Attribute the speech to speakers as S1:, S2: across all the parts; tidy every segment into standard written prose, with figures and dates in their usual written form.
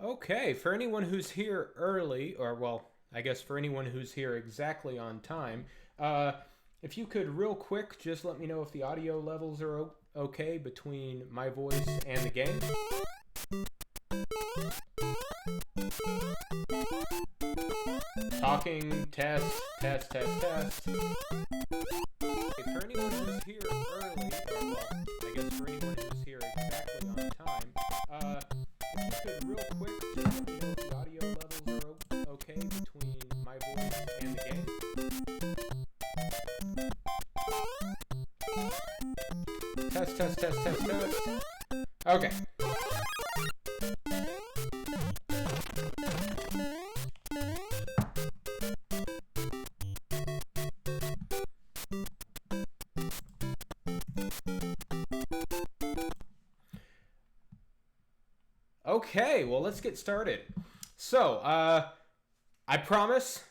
S1: Okay, for anyone who's here early, or well, I guess for anyone who's here exactly on time, uh, if you could real quick just let me know if the audio levels are okay between my voice and the game. Talking, test, test, test, test. Okay, for anyone who's here early, or well, I guess for anyone who's here exactly on time, if you could real quick just let me know if the audio levels are okay between my voice and the game. Test, test, test, test, test. Okay. Okay, well, let's get started. So, I promise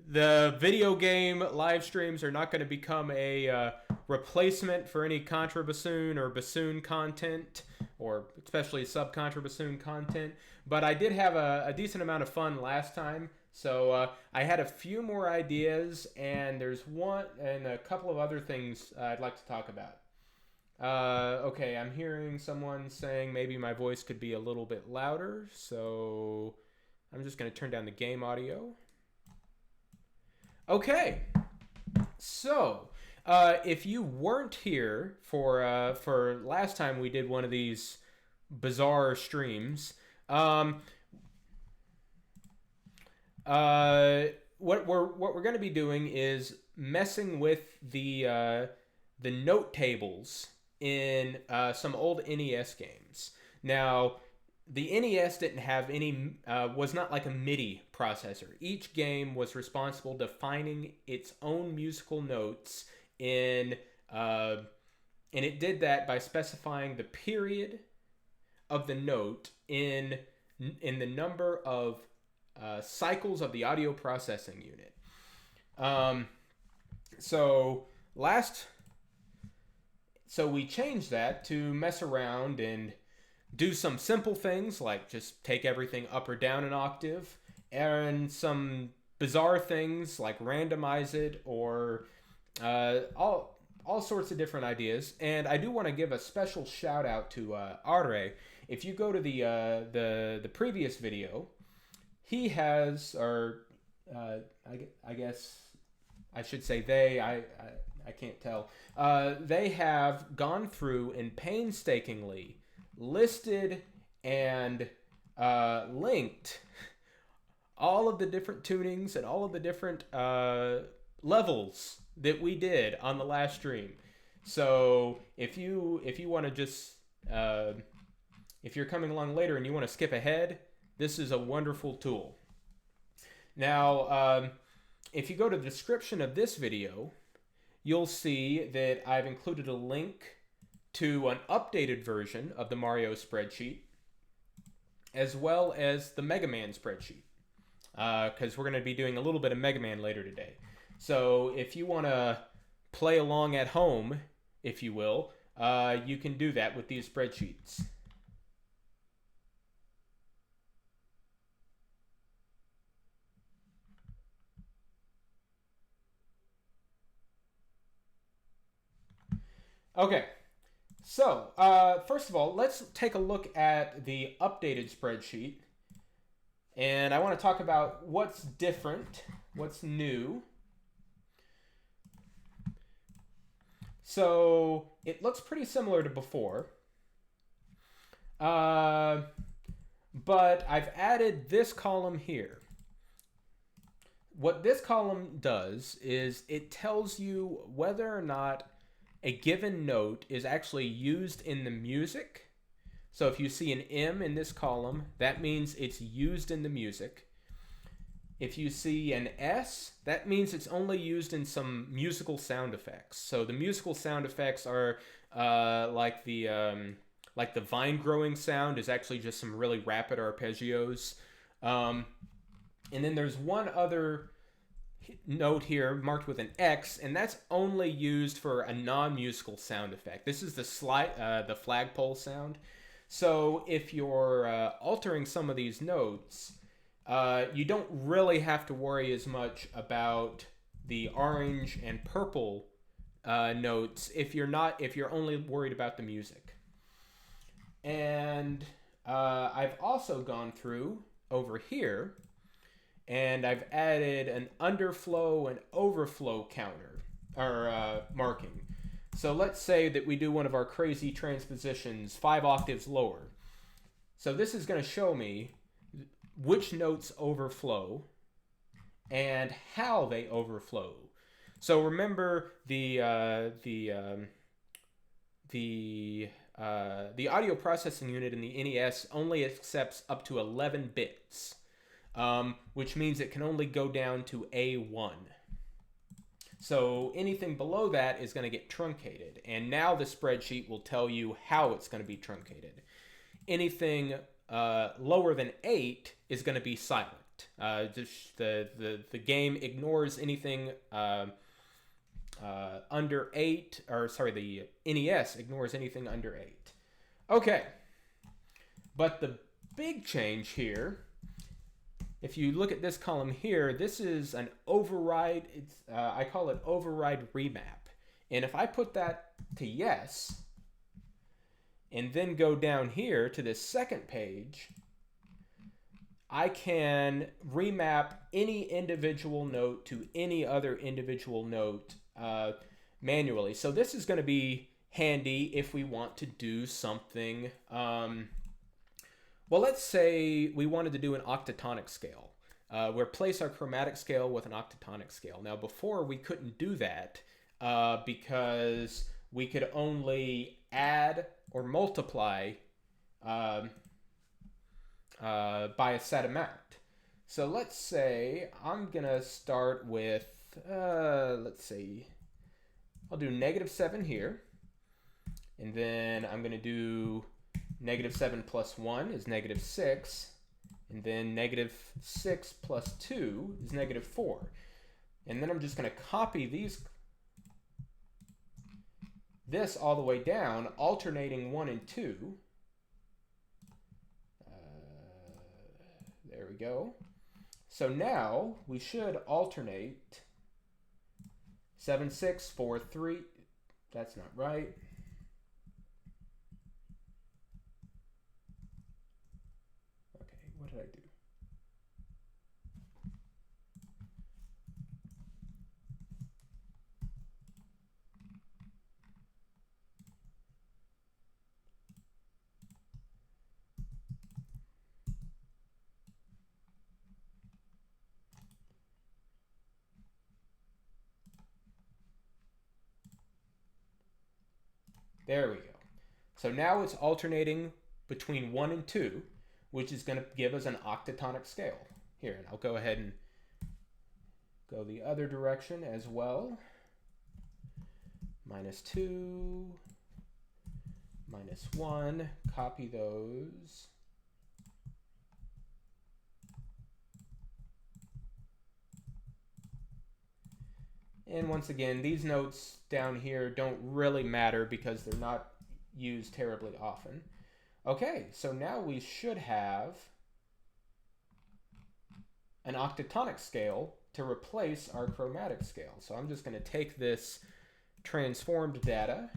S1: the video game live streams are not going to become a replacement for any Contra Bassoon or Bassoon content, or especially sub-Contra Bassoon content. But I did have a decent amount of fun last time, so I had a few more ideas, and there's one and a couple of other things I'd like to talk about. Okay, I'm hearing someone saying maybe my voice could be a little bit louder, so I'm just going to turn down the game audio. Okay, so if you weren't here for last time we did one of these bizarre streams, what we're going to be doing is messing with the note tables in some old NES games. Now, the NES didn't have any, was not like a MIDI processor. Each game was responsible defining its own musical notes and it did that by specifying the period of the note in the number of cycles of the audio processing unit. So we changed that to mess around and do some simple things like just take everything up or down an octave, and some bizarre things like randomize it, or all sorts of different ideas. And I do want to give a special shout out to Are. If you go to the previous video, he has, or I guess I should say they, I can't tell. They have gone through and painstakingly listed and linked all of the different tunings and all of the different levels that we did on the last stream. So if you want to just if you're coming along later and you want to skip ahead, this is a wonderful tool. Now, if you go to the description of this video, you'll see that I've included a link to an updated version of the Mario spreadsheet, as well as the MegaMan spreadsheet, because we're going to be doing a little bit of MegaMan later today. So if you want to play along at home, if you will, you can do that with these spreadsheets. Okay, so first of all, let's take a look at the updated spreadsheet. And I want to talk about what's different, what's new. So it looks pretty similar to before. But I've added this column here. What this column does is it tells you whether or not a given note is actually used in the music. So if you see an M in this column, that means it's used in the music. If you see an S, that means it's only used in some musical sound effects. So the musical sound effects are like the vine growing sound is actually just some really rapid arpeggios. And then there's one other note here marked with an X, and that's only used for a non-musical sound effect. This is the flagpole sound. So if you're altering some of these notes, you don't really have to worry as much about the orange and purple notes if you're only worried about the music. And I've also gone through over here and I've added an underflow and overflow counter or marking. So let's say that we do one of our crazy transpositions 5 octaves lower. So this is going to show me which notes overflow and how they overflow. So remember the audio processing unit in the NES only accepts up to 11 bits, which means it can only go down to A1. So anything below that is going to get truncated, and now the spreadsheet will tell you how it's going to be truncated. Anything lower than 8 is going to be silent. The game ignores anything under 8, or sorry, the NES ignores anything under 8. Okay, but the big change here, if you look at this column here, this is an override. I call it override remap. And if I put that to yes, and then go down here to this second page, I can remap any individual note to any other individual note manually. So this is going to be handy if we want to do something. Well, let's say we wanted to do an octatonic scale. Replace our chromatic scale with an octatonic scale. Now, before we couldn't do that because we could only add or multiply by a set amount. So let's say I'm going to start with, let's see, I'll do -7 here. And then I'm going to do -7 plus 1 is -6. And then -6 plus 2 is -4. And then I'm just going to copy this all the way down, alternating 1 and 2. There we go. So now we should alternate 7, 6, 4, 3. That's not right. Okay, what did I do? There we go. So now it's alternating between 1 and 2, which is going to give us an octatonic scale. Here, and I'll go ahead and go the other direction as well. -2, -1, copy those. And once again, these notes down here don't really matter because they're not used terribly often. Okay, so now we should have an octatonic scale to replace our chromatic scale. So I'm just going to take this transformed data,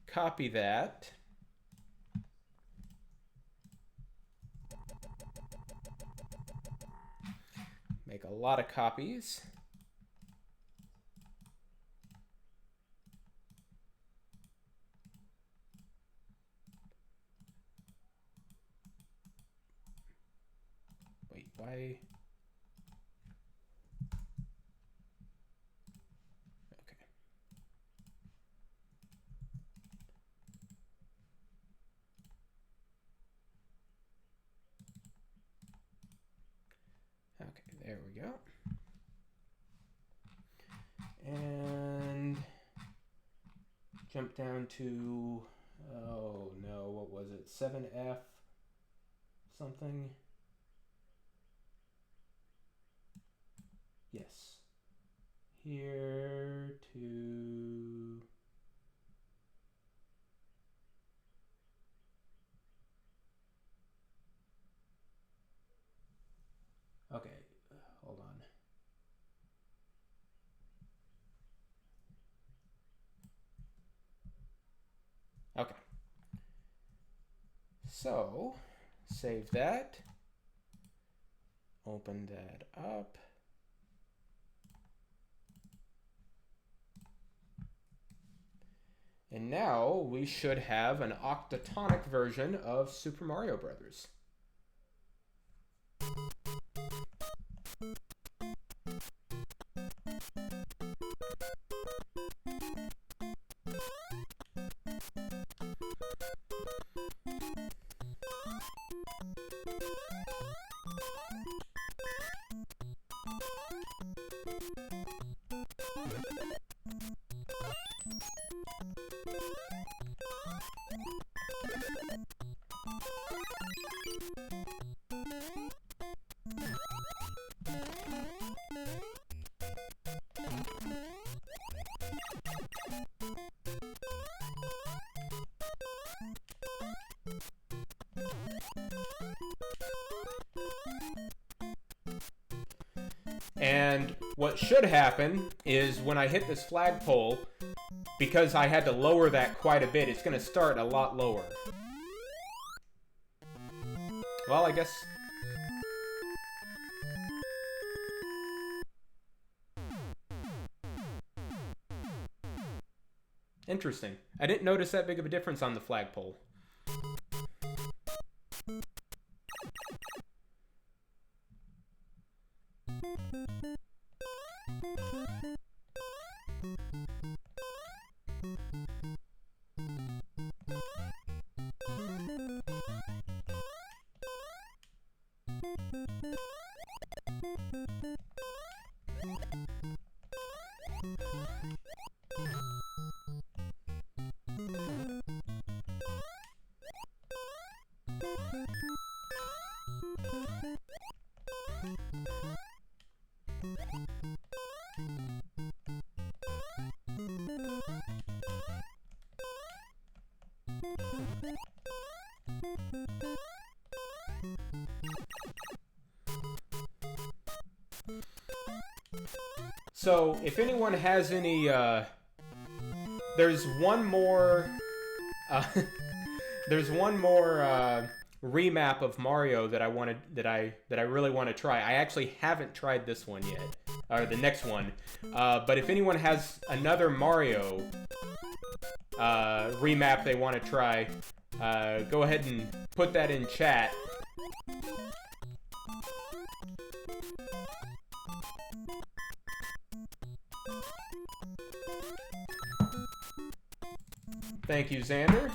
S1: copy that, make a lot of copies. Wait, why? Okay, there we go. And jump down to, oh no, what was it? 7F something? Yes. Here to Okay. So, save that. Open that up. And now we should have an octatonic version of Super Mario Brothers. And what should happen is when I hit this flagpole, because I had to lower that quite a bit, it's going to start a lot lower. Well, I guess... Interesting. I didn't notice that big of a difference on the flagpole. So, if anyone has any, there's one more, remap of Mario that I wanted, that I really want to try. I actually haven't tried this one yet, or the next one. But if anyone has another Mario, remap they want to try, go ahead and put that in chat. Thank you, Xander.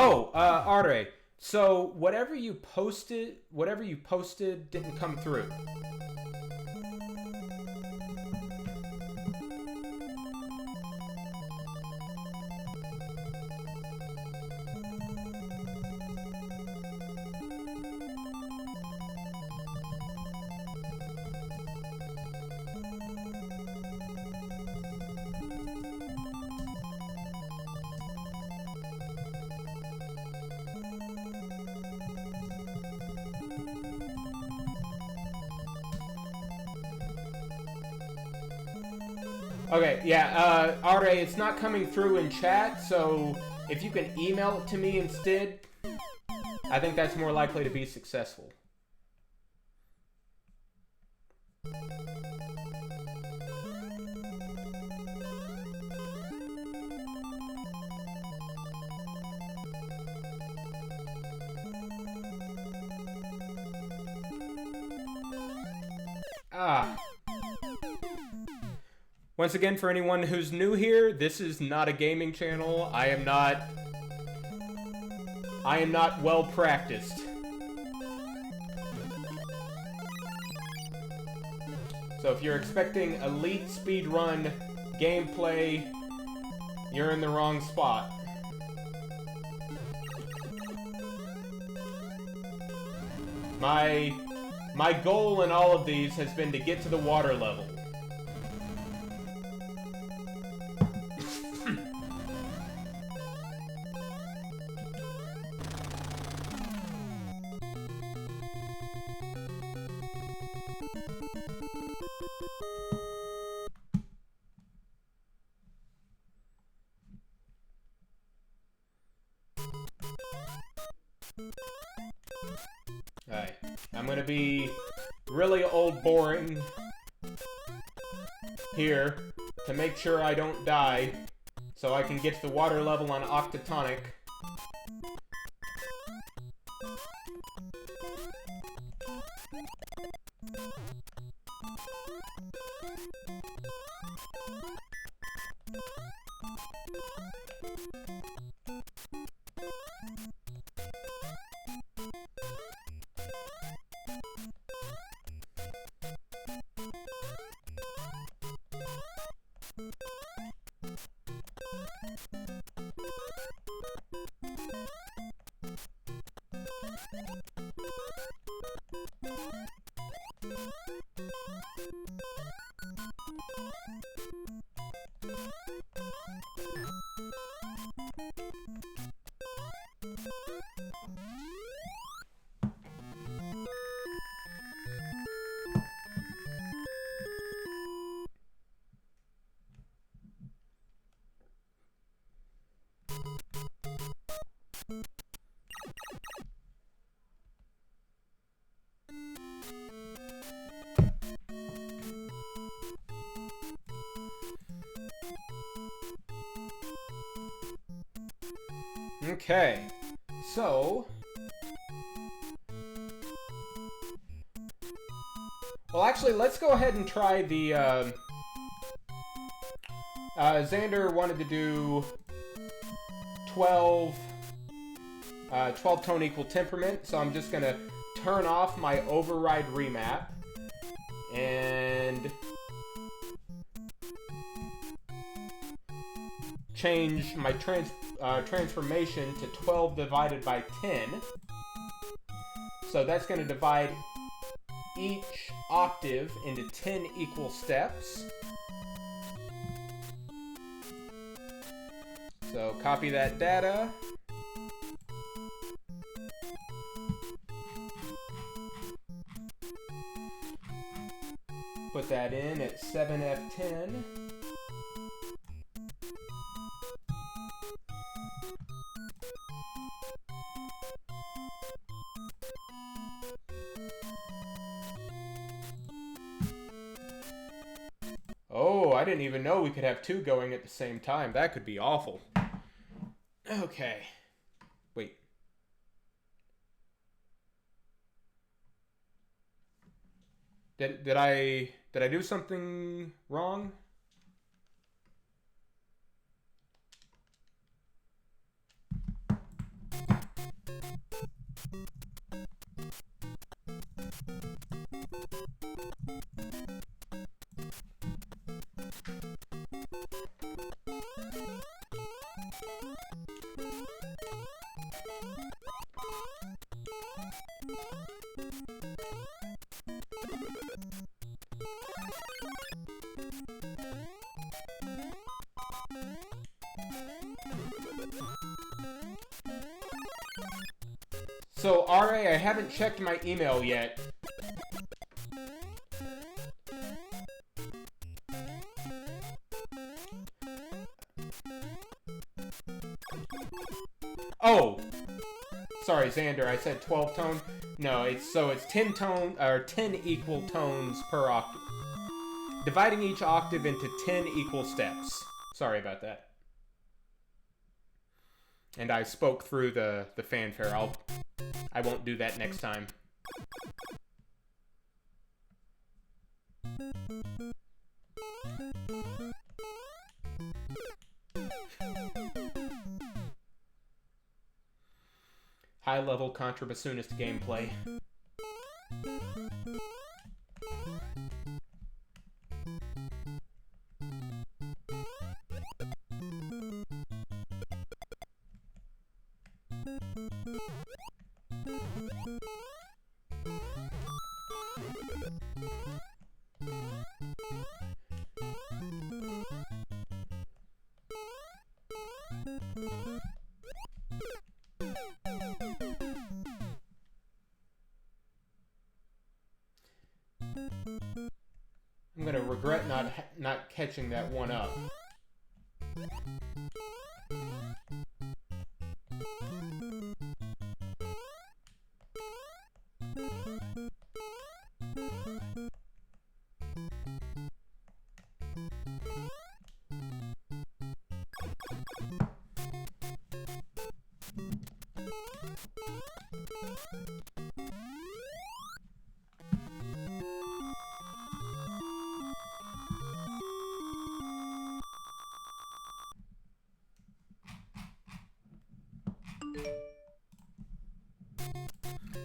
S1: Oh, Are, so whatever you posted didn't come through. Okay, yeah, Are, it's not coming through in chat, so if you can email it to me instead, I think that's more likely to be successful. Once again, for anyone who's new here, this is not a gaming channel. I am not well practiced. So if you're expecting elite speedrun gameplay, you're in the wrong spot. My goal in all of these has been to get to the water level. Alright, I'm gonna be really old boring here to make sure I don't die, so I can get to the water level on Octatonic. Okay, so... Well, actually, let's go ahead and try the, Xander wanted to do 12 tone equal temperament, so I'm just gonna turn off my override remap, and change my transformation to 12 divided by 10. So that's going to divide each octave into 10 equal steps. So copy that data. Put that in at 7F10. Oh, I didn't even know we could have two going at the same time. That could be awful. Okay. Wait. Did I do something wrong? So, RA, I haven't checked my email yet. Oh! Sorry, Xander, I said 12 tone. No, it's 10 tone, or 10 equal tones per octave. Dividing each octave into 10 equal steps. Sorry about that. And I spoke through the fanfare. I won't do that next time. High-level contrabassoonist gameplay. I'm gonna regret not catching that one up.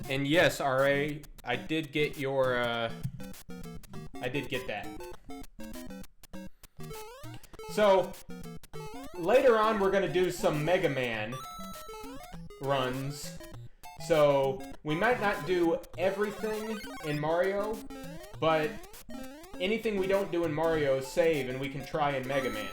S1: And yes, RA, I did get your, I did get that. So, later on we're going to do some MegaMan runs. So, we might not do everything in Mario, but anything we don't do in Mario, save, and we can try in MegaMan.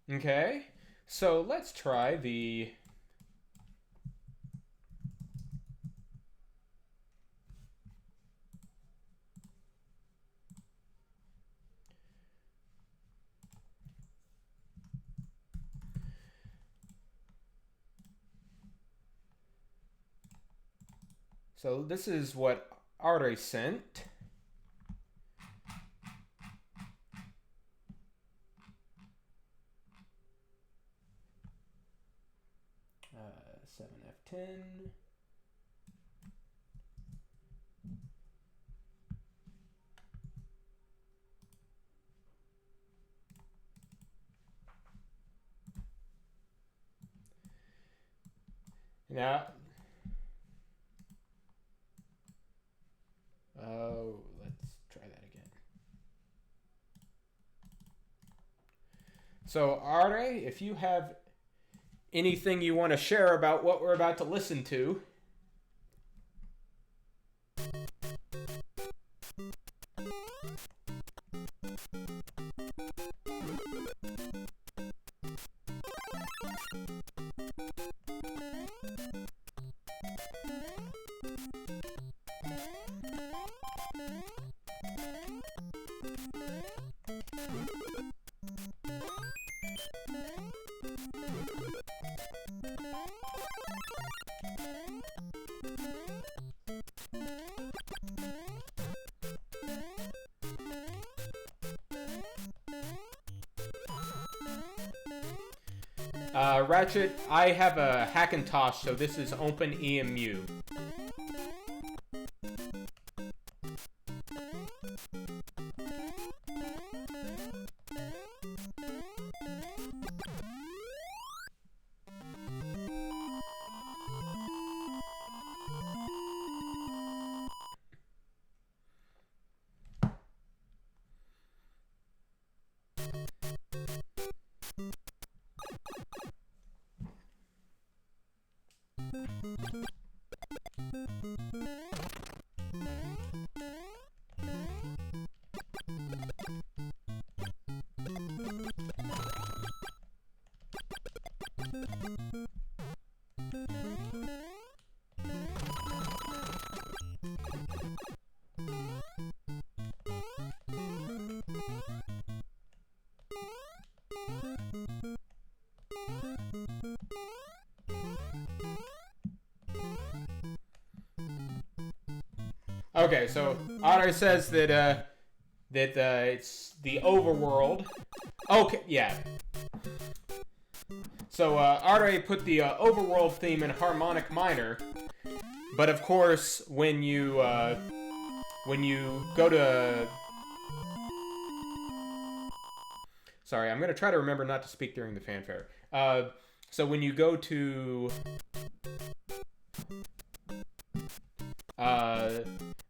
S1: Okay, so let's try the... So this is what Ari sent. Uh, 7F10. Now, oh, let's try that again. So, Ari, if you have anything you want to share about what we're about to listen to. Ratchet, I have a Hackintosh, so this is OpenEMU. Okay, so Otter says that it's the overworld. Okay, yeah. So Otter put the overworld theme in harmonic minor, but of course when you go to... Sorry, I'm gonna try to remember not to speak during the fanfare. So when you go to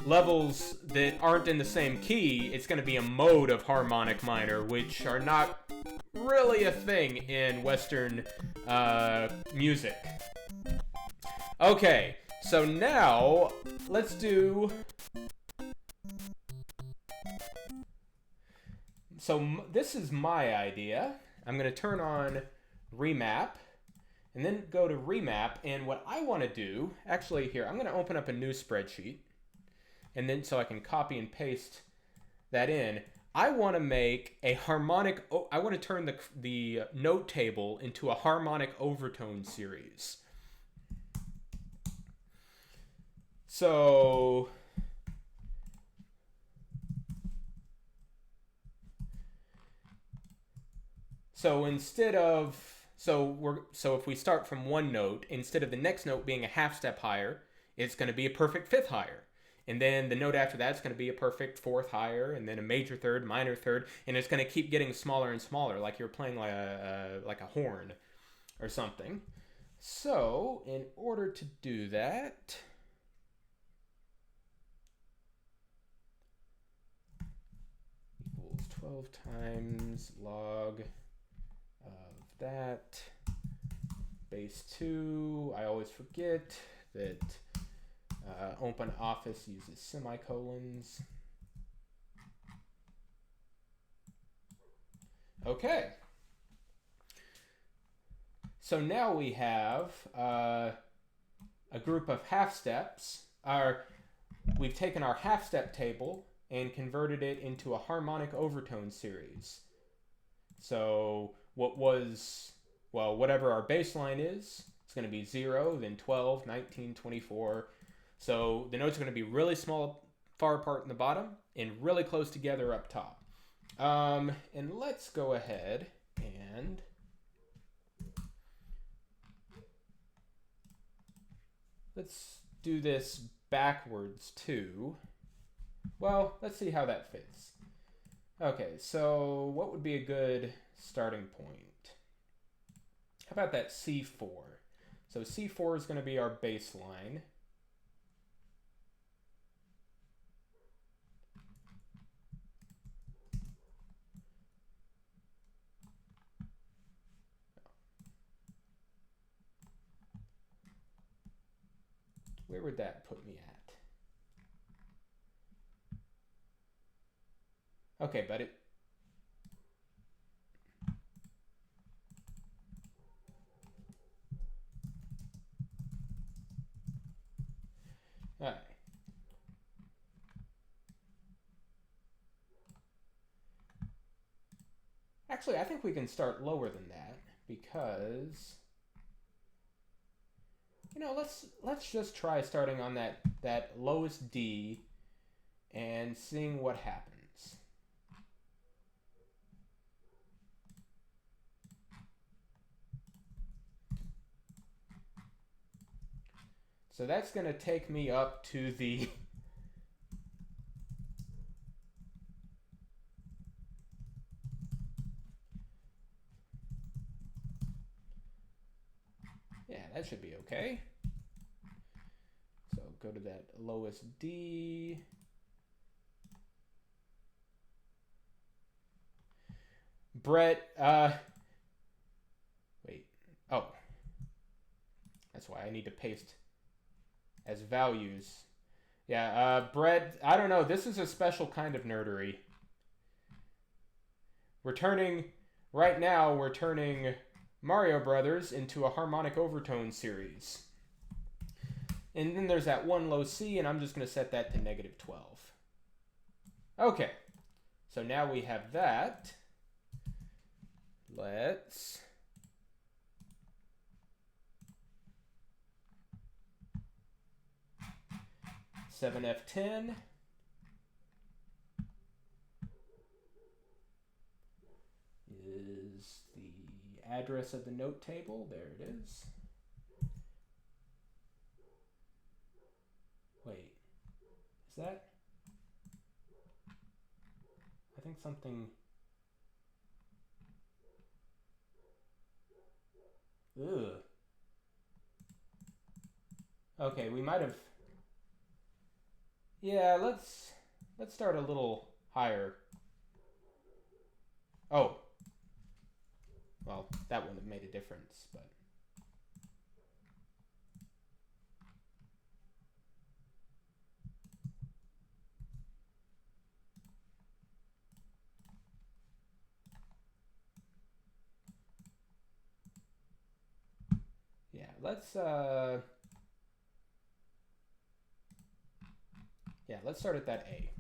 S1: levels that aren't in the same key, it's going to be a mode of harmonic minor, which are not really a thing in Western music. Okay, so now let's do... So this is my idea. I'm going to turn on remap and then go to remap. And what I want to do, actually here, I'm going to open up a new spreadsheet. And then so I can copy and paste that in. I want to make a harmonic, I want to turn the note table into a harmonic overtone series. So instead of, so if we start from one note, instead of the next note being a half step higher, it's going to be a perfect fifth higher. And then the note after that's going to be a perfect fourth higher, and then a major third, minor third, and it's going to keep getting smaller and smaller, like you're playing like a horn or something. So in order to do that, equals 12 times log of that base 2. I always forget that OpenOffice uses semicolons. Okay. So now we have a group of half steps. We've taken our half step table and converted it into a harmonic overtone series. So whatever our baseline is, it's going to be 0, then 12, 19, 24. So the notes are going to be really small, far apart in the bottom, and really close together up top. And let's go ahead and let's do this backwards too. Well, let's see how that fits. Okay, so what would be a good starting point? How about that C4? So C4 is going to be our baseline. Where would that put me at? Okay, but it... All right. Actually, I think we can start lower than that because... You know, let's just try starting on that lowest D and seeing what happens. So that's going to take me up to the yeah, that should be okay. So go to that lowest D. Brett, wait. Oh. That's why I need to paste as values. Yeah, Brett, I don't know. This is a special kind of nerdery. Right now, we're turning Mario Brothers into a harmonic overtone series. And then there's that one low C, and I'm just going to set that to -12. Okay, so now we have that. Let's... (7F10) is the address of the note table. There it is. Wait, is that? I think something... Ugh. Okay, we might have... Yeah, let's start a little higher. Oh, well, that wouldn't have made a difference, but yeah, let's start at that A.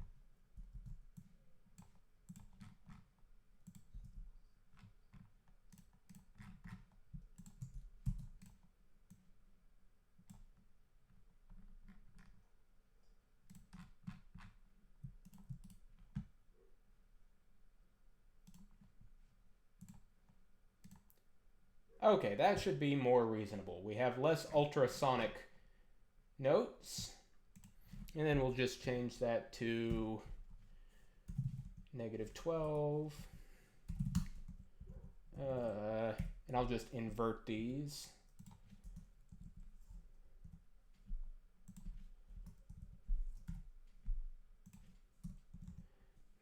S1: Okay, that should be more reasonable. We have less ultrasonic notes. And then we'll just change that to -12. And I'll just invert these.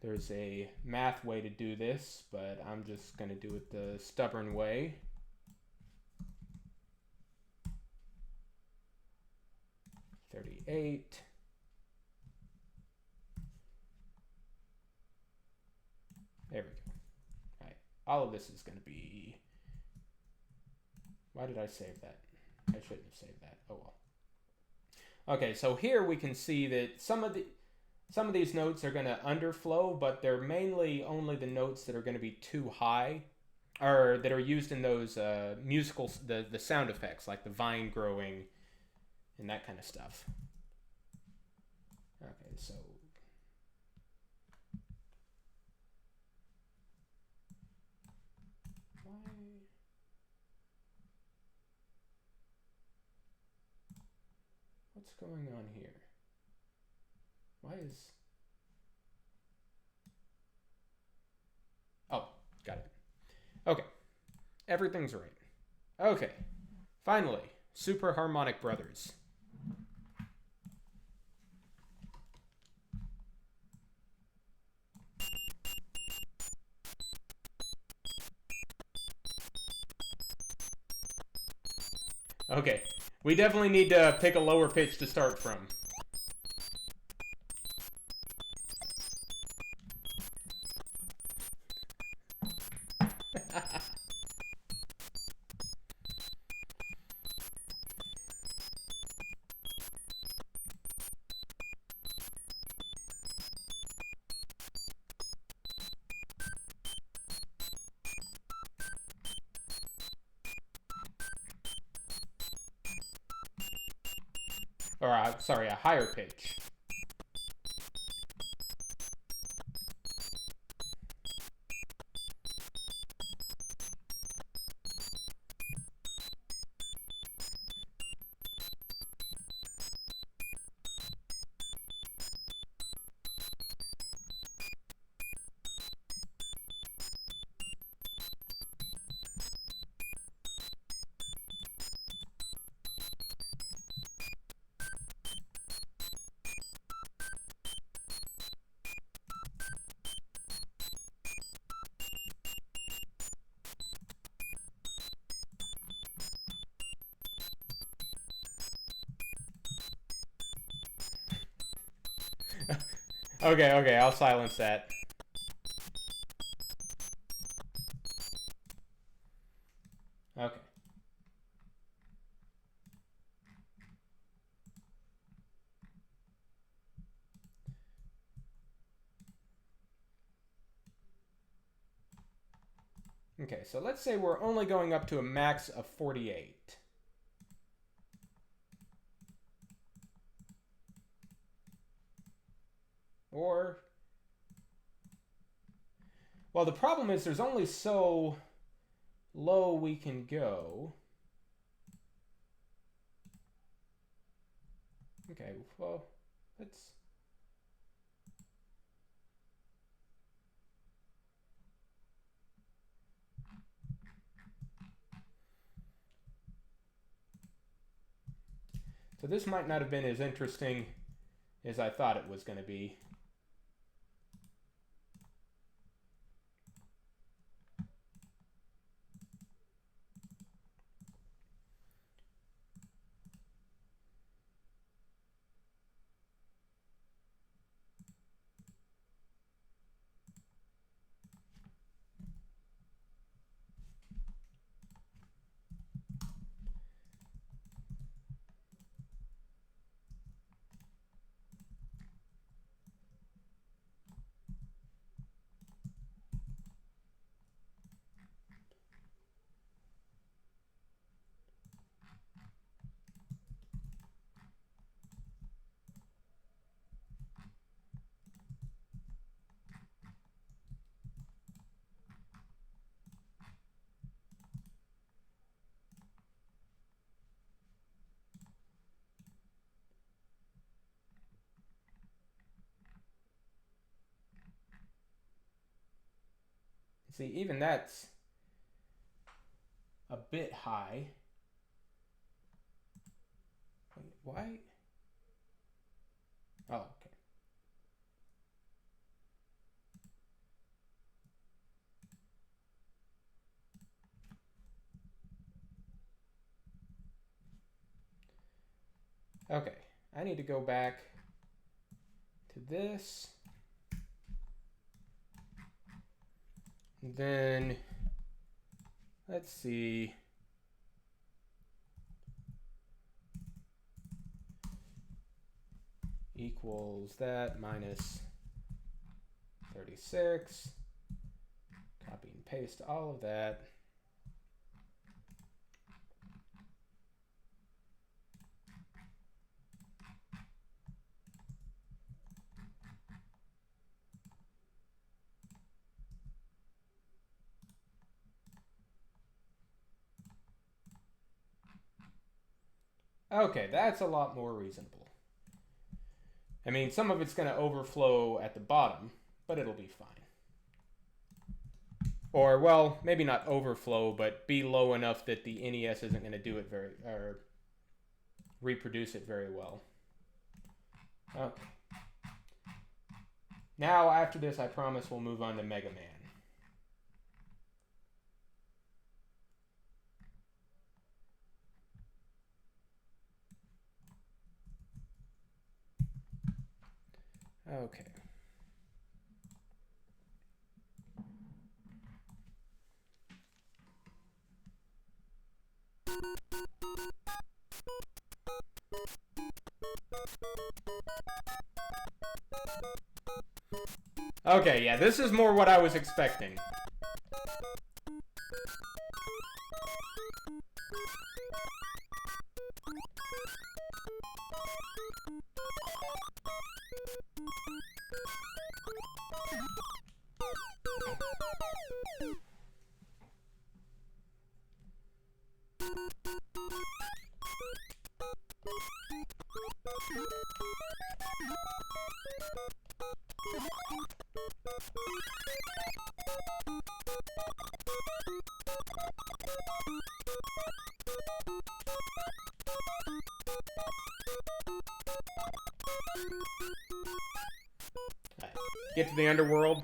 S1: There's a math way to do this, but I'm just going to do it the stubborn way. $38. There we go. All right. All of this is going to be... Why did I save that? I shouldn't have saved that. Oh well. Okay, so here we can see that some of these notes are going to underflow, but they're mainly only the notes that are going to be too high, or that are used in those musical, the sound effects, like the vine growing and that kind of stuff. Okay, so what's going on here? Why is... Oh, got it. Okay, everything's right. Okay, finally, super harmonic brothers. Okay, we definitely need to pick a lower pitch to start from. Or, sorry, a higher pitch. Okay, I'll silence that. Okay. Okay, so let's say we're only going up to a max of 48. Or... Well, the problem is there's only so low we can go. Okay, well, let's... So this might not have been as interesting as I thought it was going to be. See, even that's a bit high. Wait, why? Oh, okay. Okay, I need to go back to this. Then, let's see. Equals that minus 36. Copy and paste all of that. Okay, that's a lot more reasonable. I mean, some of it's going to overflow at the bottom, but it'll be fine. Or, well, maybe not overflow, but be low enough that the NES isn't going to do it or reproduce it very well. Okay. Now, after this, I promise we'll move on to MegaMan. Okay. Okay, yeah, this is more what I was expecting. Get to the underworld.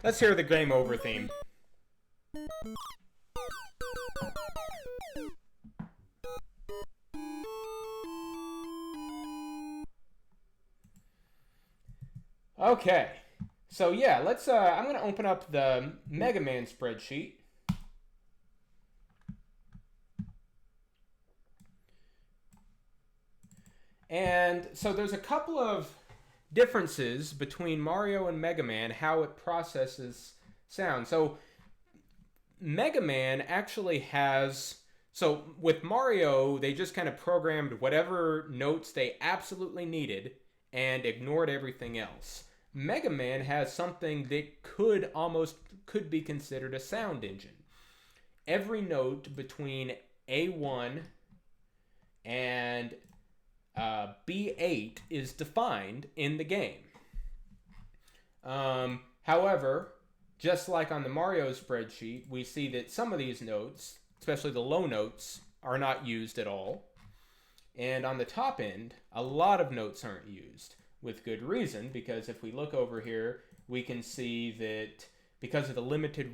S1: Let's hear the game over theme. Okay, so yeah, let's, I'm going to open up the MegaMan spreadsheet. And so there's a couple of differences between Mario and MegaMan, how it processes sound. So Mega Man actually has. So with Mario, they just kind of programmed whatever notes they absolutely needed and ignored everything else. Mega Man has something that could be considered a sound engine. Every note between A1 and B8 is defined in the game. However, just like on the Mario spreadsheet, we see that some of these notes, especially the low notes, are not used at all. And on the top end, a lot of notes aren't used, with good reason, because if we look over here, we can see that because of the limited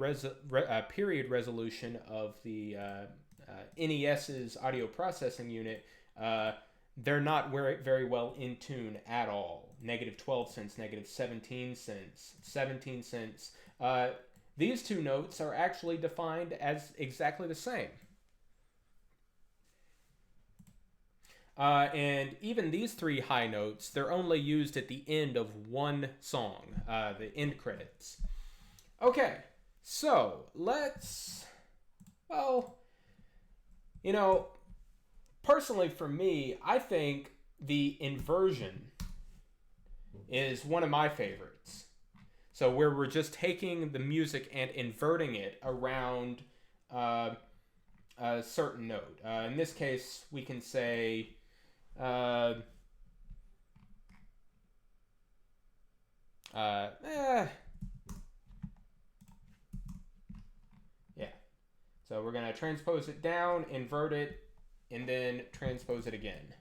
S1: period resolution of the NES's audio processing unit, they're not very well in tune at all. Negative 12 cents, negative 17 cents, 17 cents. These two notes are actually defined as exactly the same. And even these three high notes, they're only used at the end of one song, the end credits. Okay, so let's, well, personally for me, I think the inversion is one of my favorites. So where we're just taking the music and inverting it around a certain note. In this case, we can say yeah. So we're going to transpose it down, invert it, and then transpose it again.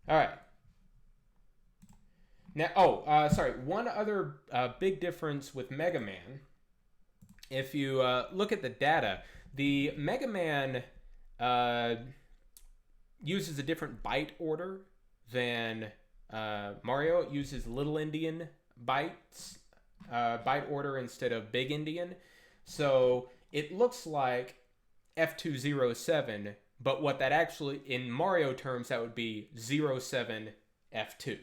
S1: All right. Now, sorry. One other big difference with MegaMan, if you look at the data, the MegaMan uses a different byte order than Mario. It uses Little Indian bytes, byte order instead of Big Indian. So it looks like F207, but what that actually, in Mario terms, that would be 07F2.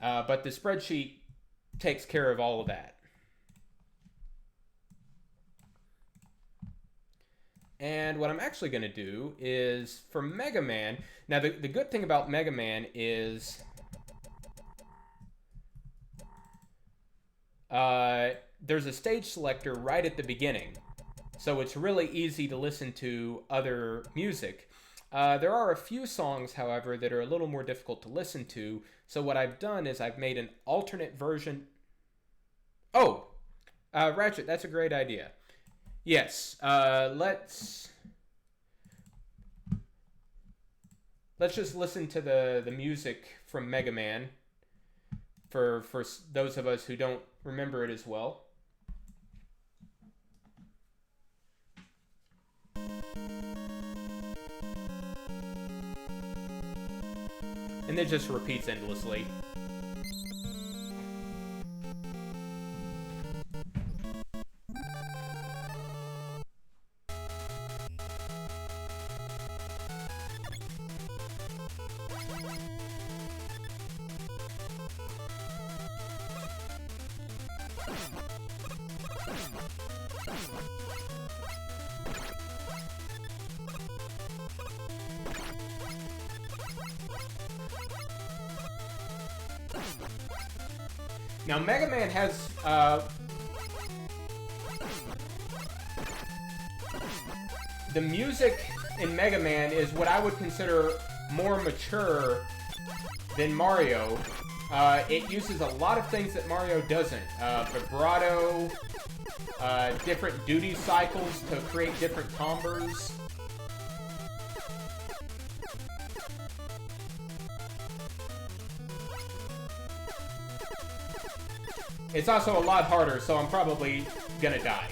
S1: But the spreadsheet takes care of all of that. And what I'm actually going to do is, for Mega Man, now the good thing about Mega Man is there's a stage selector right at the beginning. So it's really easy to listen to other music. There are a few songs, however, that are a little more difficult to listen to. So what I've done is I've made an alternate version. Oh, Ratchet, that's a great idea. Yes, let's just listen to the music from Mega Man for those of us who don't remember it as well. And it just repeats endlessly. Now, Mega Man has the music in Mega Man is what I would consider more mature than Mario. It uses a lot of things that Mario doesn't. Vibrato, different duty cycles to create different timbres. It's also a lot harder, so I'm probably gonna die.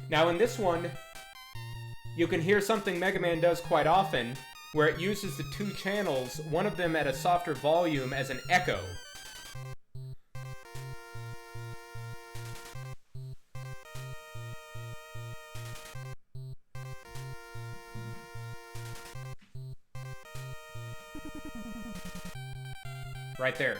S1: Now in this one, you can hear something Mega Man does quite often, where it uses the two channels, one of them at a softer volume, as an echo. Right there.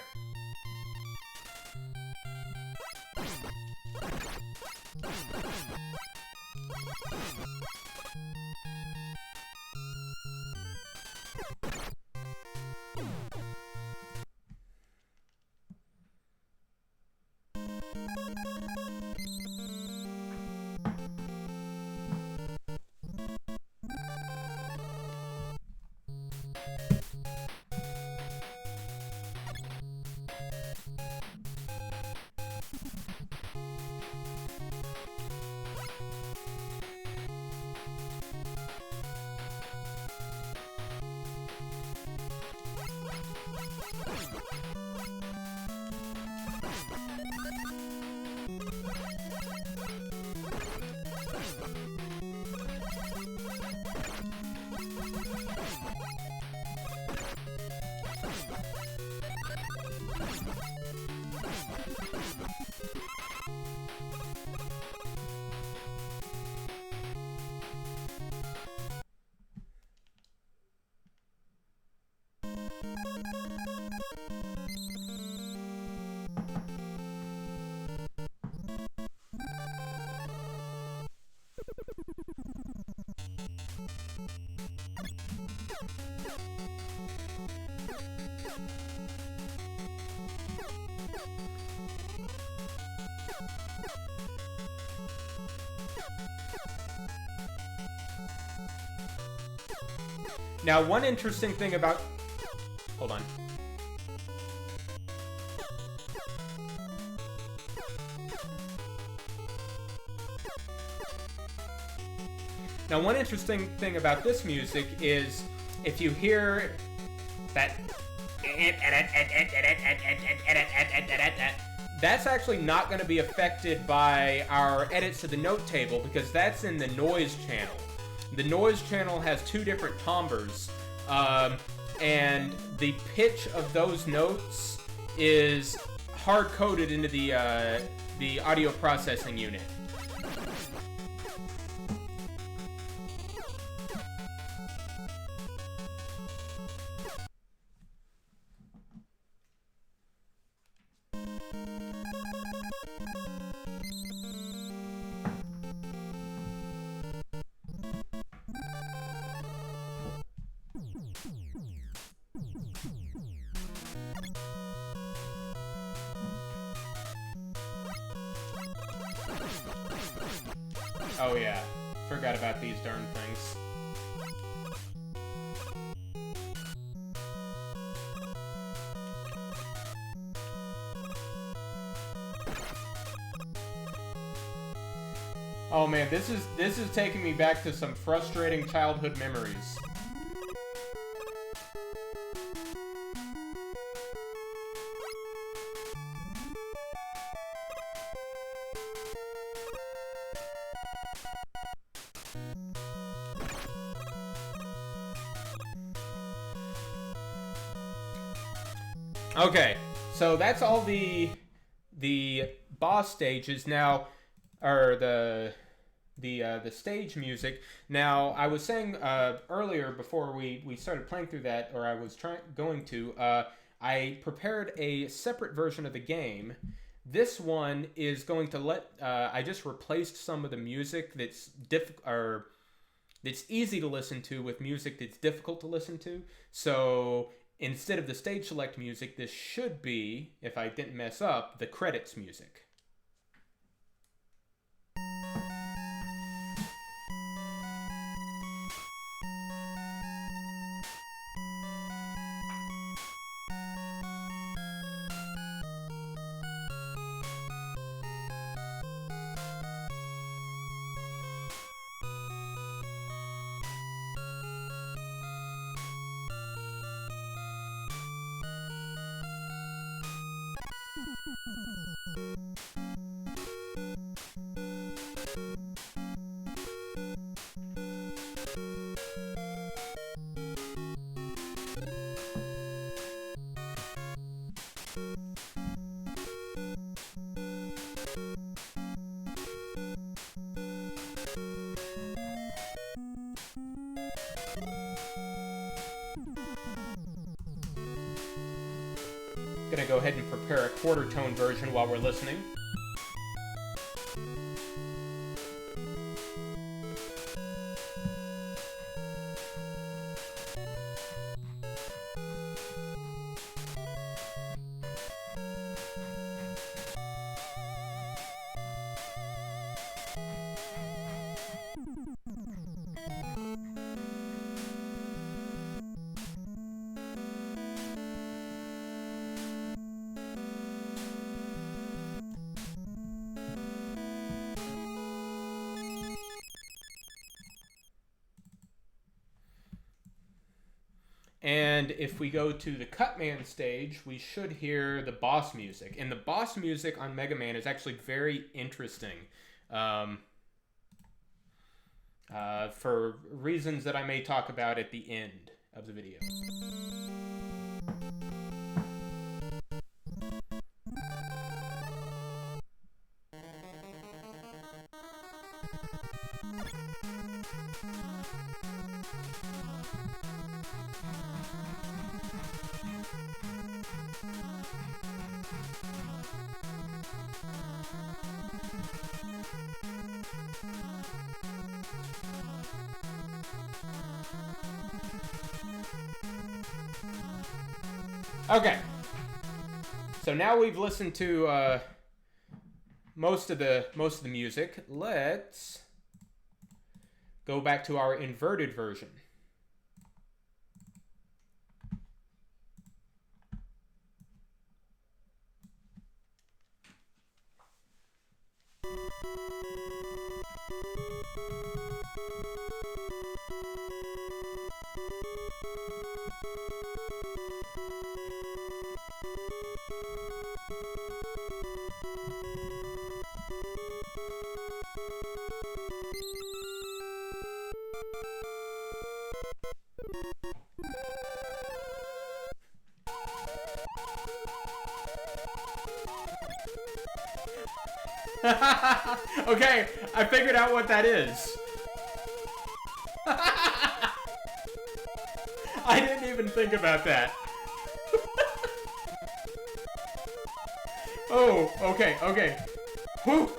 S1: Now, one interesting thing about... Hold on. Now, one interesting thing about this music is if you hear that... That's actually not going to be affected by our edits to the note table because that's in the noise channel. The noise channel has two different timbres, and the pitch of those notes is hard-coded into the audio processing unit. Oh yeah, forgot about these darn things. Oh man, this is taking me back to some frustrating childhood memories. Okay, so that's all the boss stages now, or the stage music. Now, I was saying earlier before we started playing through that, or I was going to, I prepared a separate version of the game. This one is going to I just replaced some of the music that's easy to listen to with music that's difficult to listen to. So instead of the stage select music, this should be, if I didn't mess up, the credits music. Gonna go ahead and prepare a quarter tone version while we're listening. And if we go to the Cutman stage, we should hear the boss music. And the boss music on Mega Man is actually very interesting. For reasons that I may talk about at the end of the video. Okay, so now we've listened to most of the music. Let's go back to our inverted version. Okay, I figured out what that is. I didn't even think about that. Oh, okay, okay. Whew.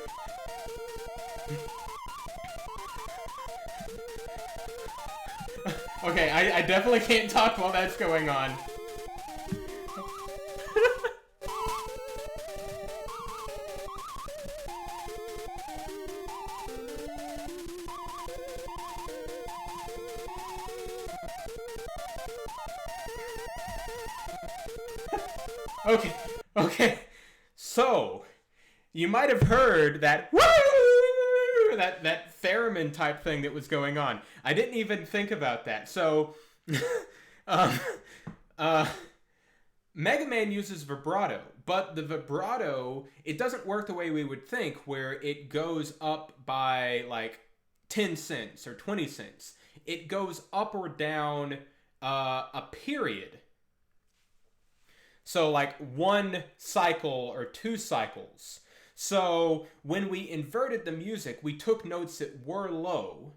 S1: Okay, I definitely can't talk while that's going on. Okay, okay. So, you might have heard that woo, that theremin type thing that was going on. I didn't even think about that. So, Mega Man uses vibrato, but the vibrato, it doesn't work the way we would think, where it goes up by like 10 cents or 20 cents. It goes up or down a period. So like 1 cycle or 2 cycles. So when we inverted the music, we took notes that were low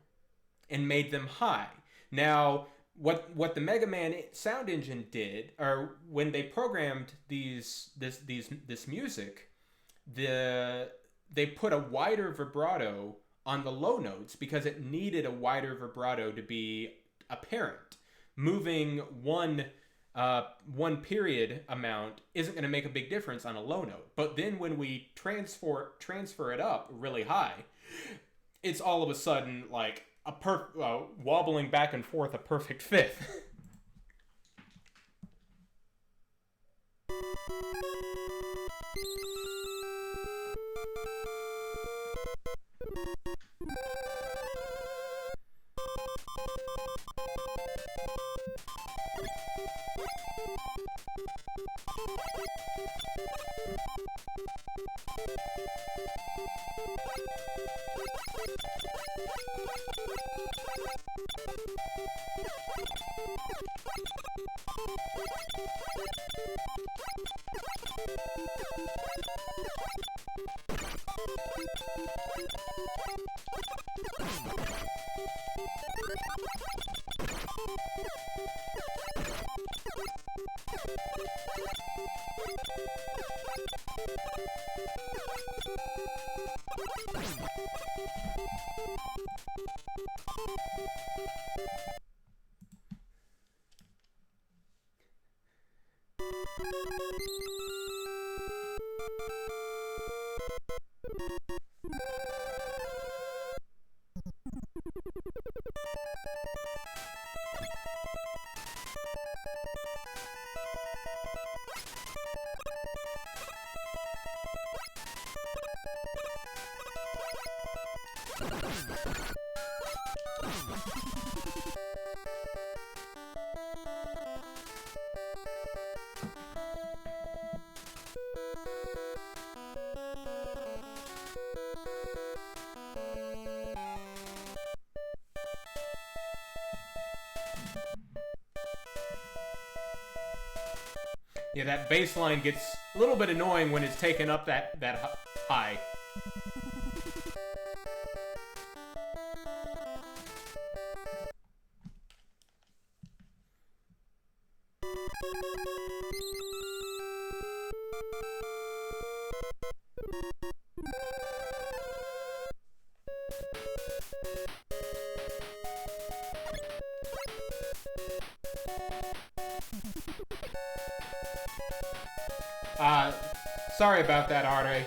S1: and made them high. Now, what the MegaMan sound engine did, or when they programmed this music, they put a wider vibrato on the low notes because it needed a wider vibrato to be apparent. Moving one period amount isn't going to make a big difference on a low note. But then when we transfer it up really high, it's all of a sudden like wobbling back and forth a perfect fifth. Yeah, that bass line gets a little bit annoying when it's taken up that high. Sorry about that, Arne.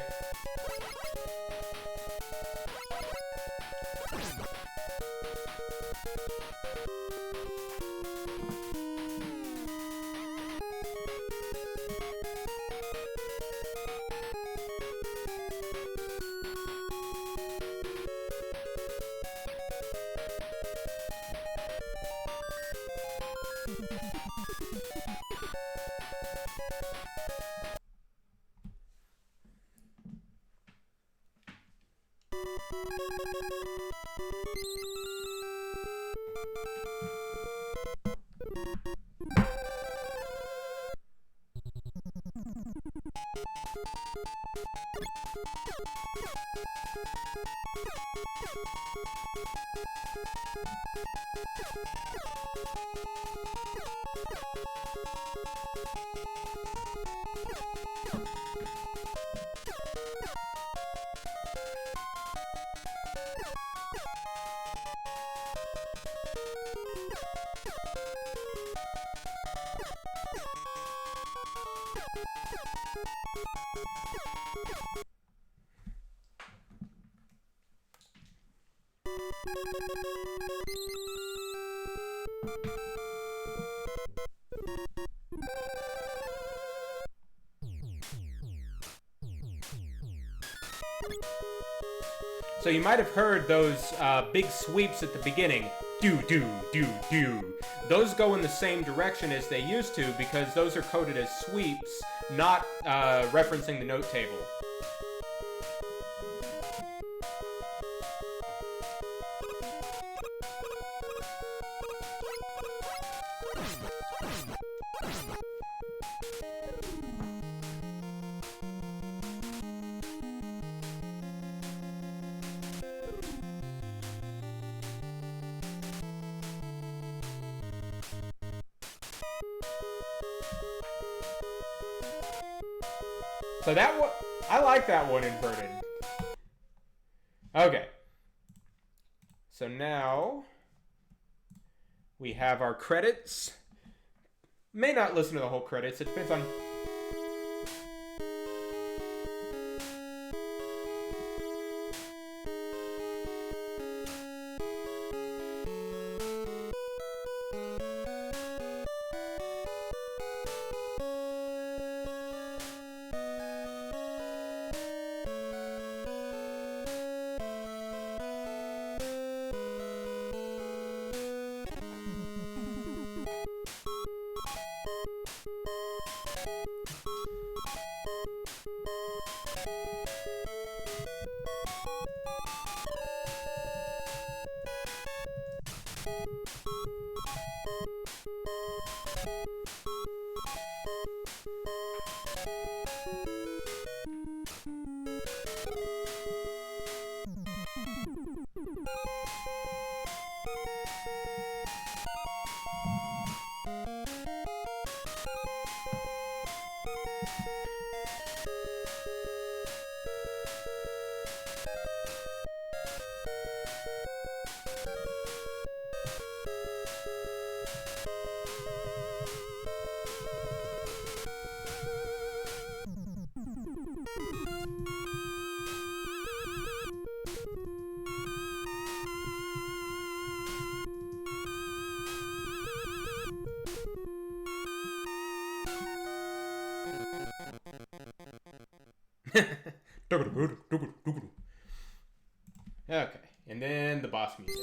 S1: So you might have heard those big sweeps at the beginning. Do, do, do, do. Those go in the same direction as they used to because those are coded as sweeps, not referencing the note table. So that one, I like that one inverted. Okay. So now we have our credits. May not listen to the whole credits. It depends on... Okay, and then the boss music.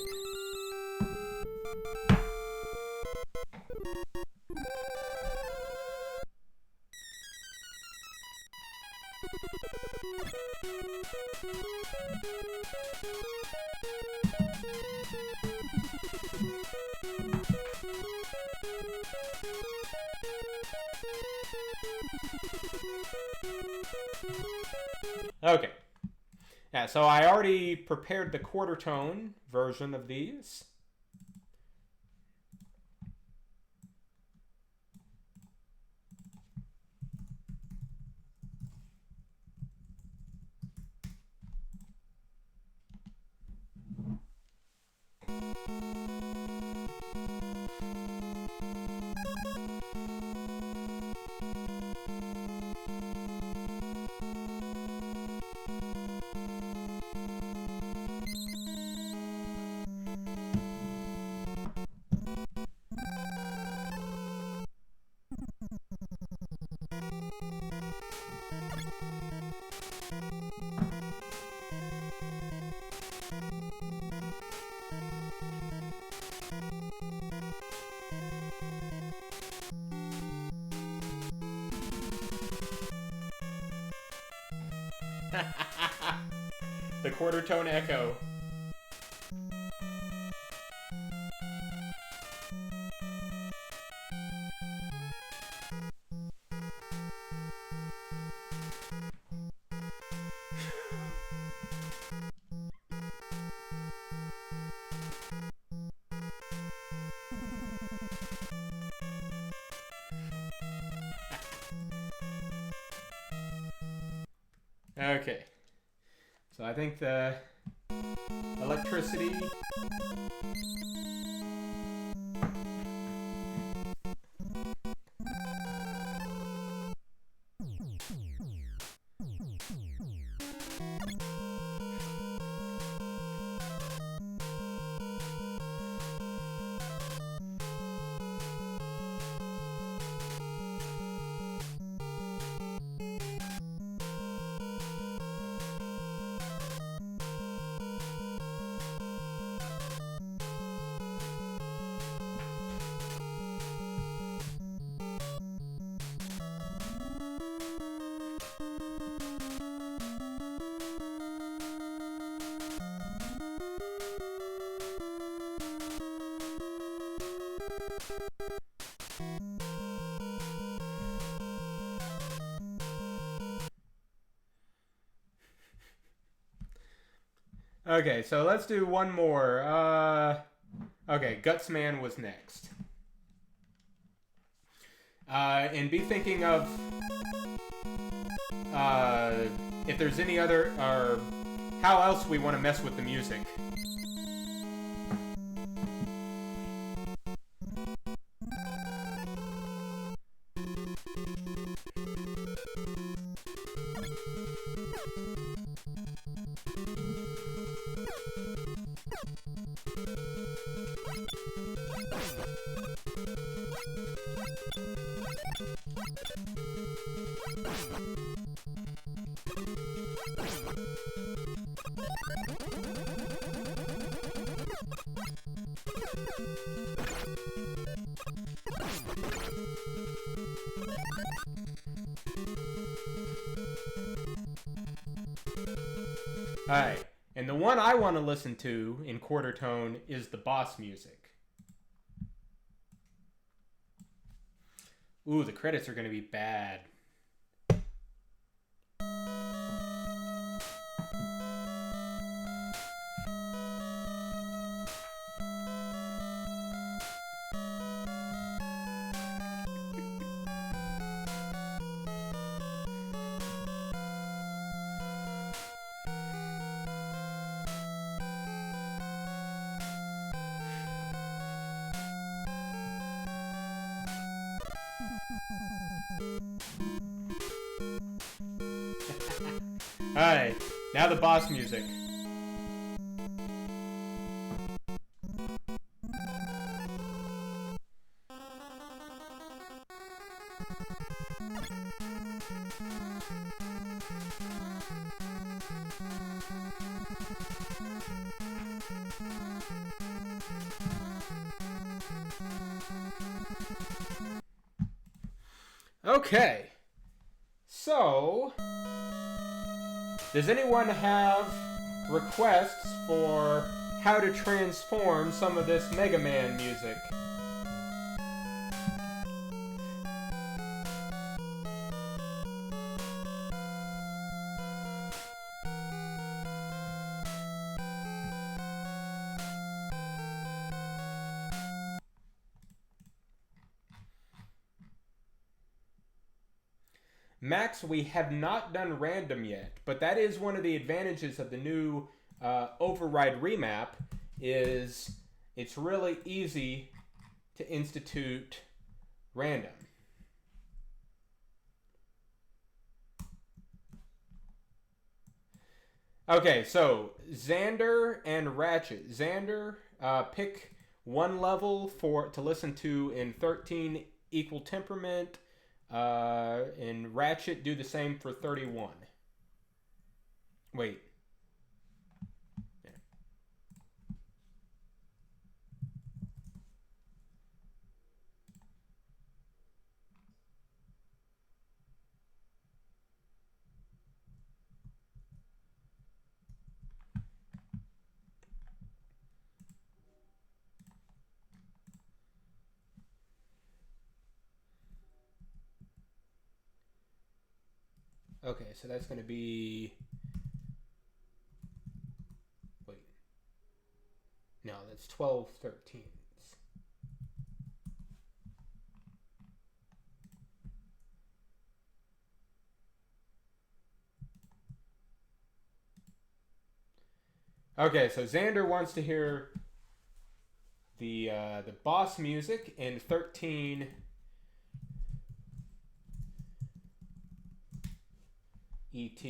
S1: Okay. Yeah, so I already prepared the quarter tone version of these. The quarter tone echo. Okay. So I think the electricity... Okay, so let's do one more. Okay, Gutsman was next. And be thinking of if there's any other, or how else we want to mess with the music. Alright, and the one I want to listen to in quarter tone is the boss music. Ooh, the credits are going to be bad. Alright, now the boss music. Okay, so does anyone have requests for how to transform some of this MegaMan music? Max, we have not done random yet, but that is one of the advantages of the new override remap, is it's really easy to institute random. Okay, so Xander and Ratchet. Xander, pick one level to listen to in 13 equal temperament. And Ratchet, do the same for 31. Wait. Yeah. Okay, so that's going to be... Wait. No, that's 12 13s. Okay, so Xander wants to hear the boss music in 13 ET.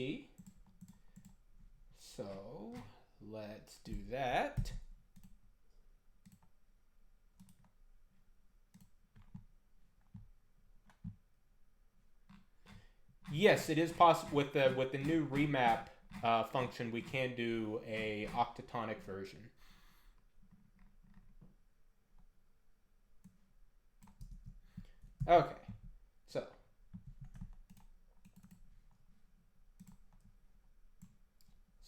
S1: So let's do that. Yes, it is possible with the new remap function. We can do a octatonic version. Okay,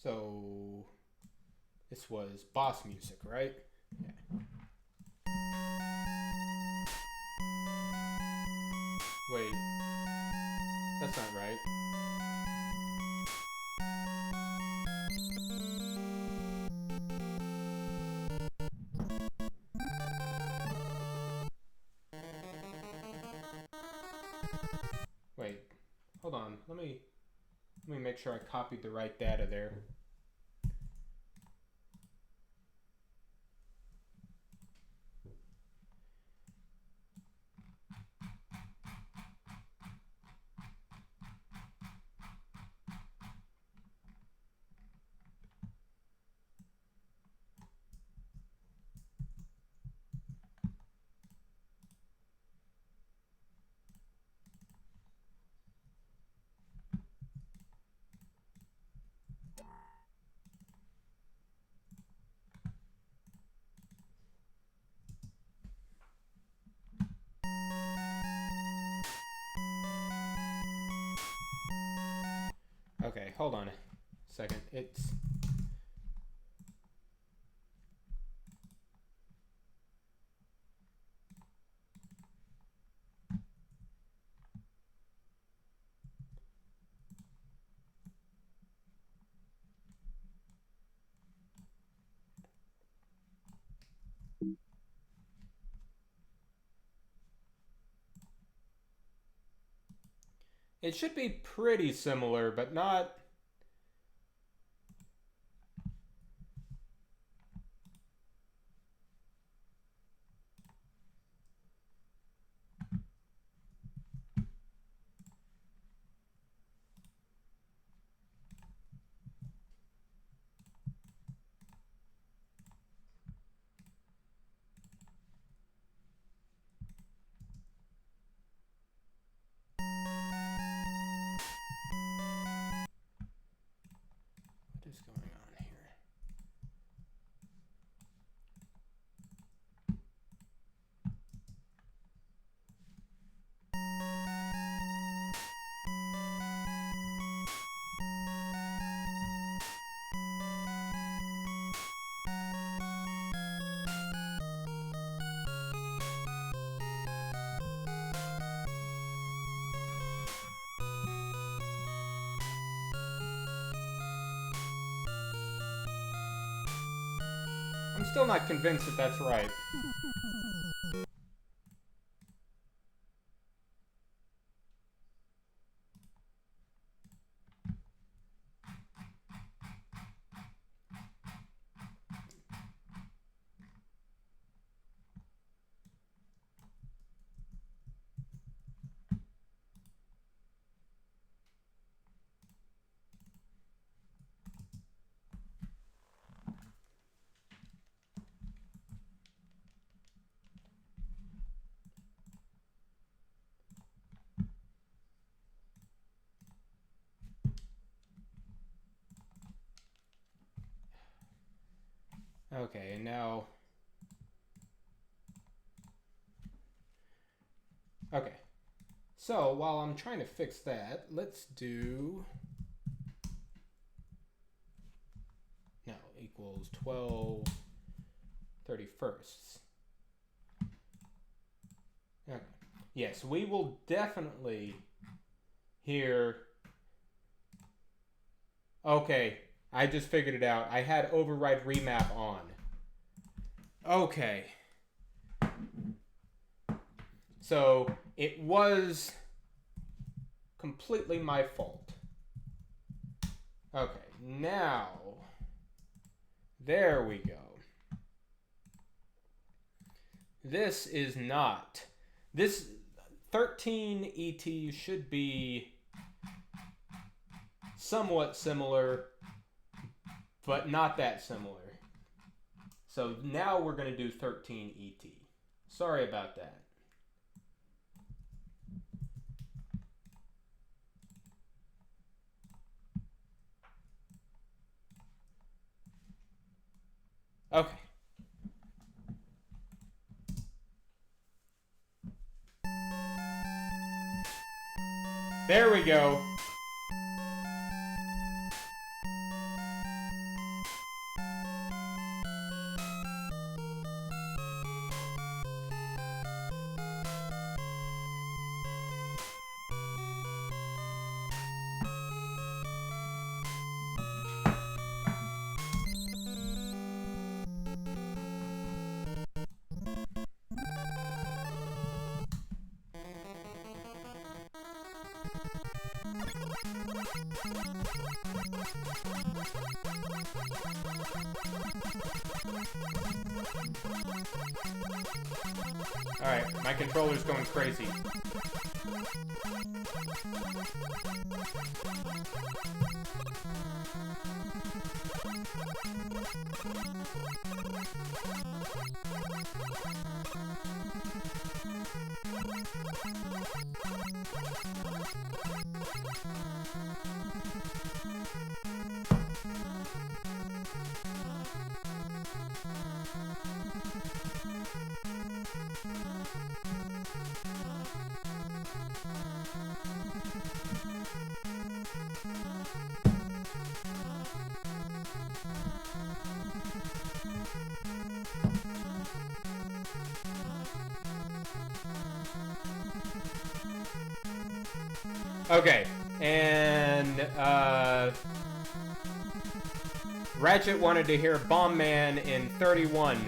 S1: so this was boss music, right? Yeah. Wait, that's not right. Wait, hold on. Let me Let me make sure I copied the right data there. Okay, hold on a second. It should be pretty similar, but not. What is going on here? I'm still not convinced that that's right. Okay, and now... Okay. So, while I'm trying to fix that, let's do... No, equals 12 31sts. Okay. Yes, we will definitely here... Okay, I just figured it out. I had override remap on. Okay. So it was completely my fault. Okay, now, there we go. This is not. This 13 ET should be somewhat similar, but not that similar. So now we're going to do 13 ET. Sorry about that. Okay. There we go. Alright, my controller's going crazy. Okay, and Ratchet wanted to hear Bomb Man in 31.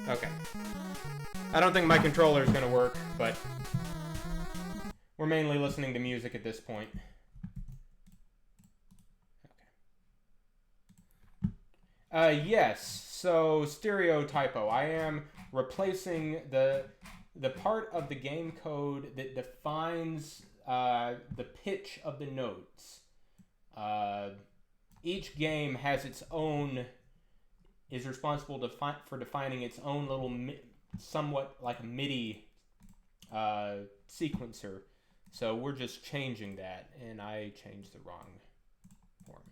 S1: Okay. I don't think my controller is going to work, but we're mainly listening to music at this point. Yes, so stereo typo. I am replacing the part of the game code that defines the pitch of the notes. Each game has its own, is responsible for defining its own little, somewhat like a MIDI sequencer. So we're just changing that, and I changed the wrong form.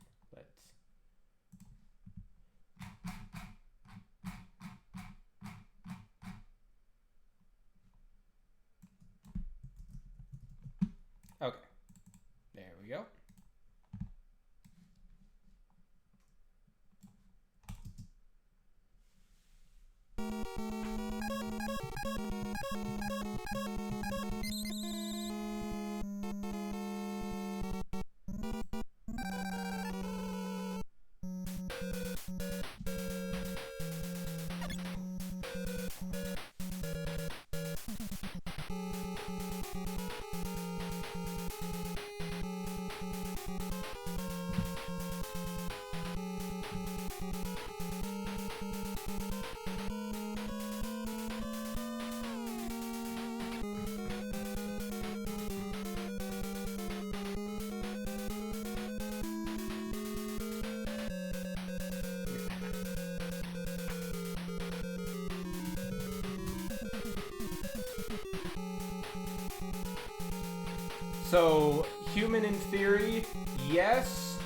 S1: Okay, there we go. So, human in theory, yes,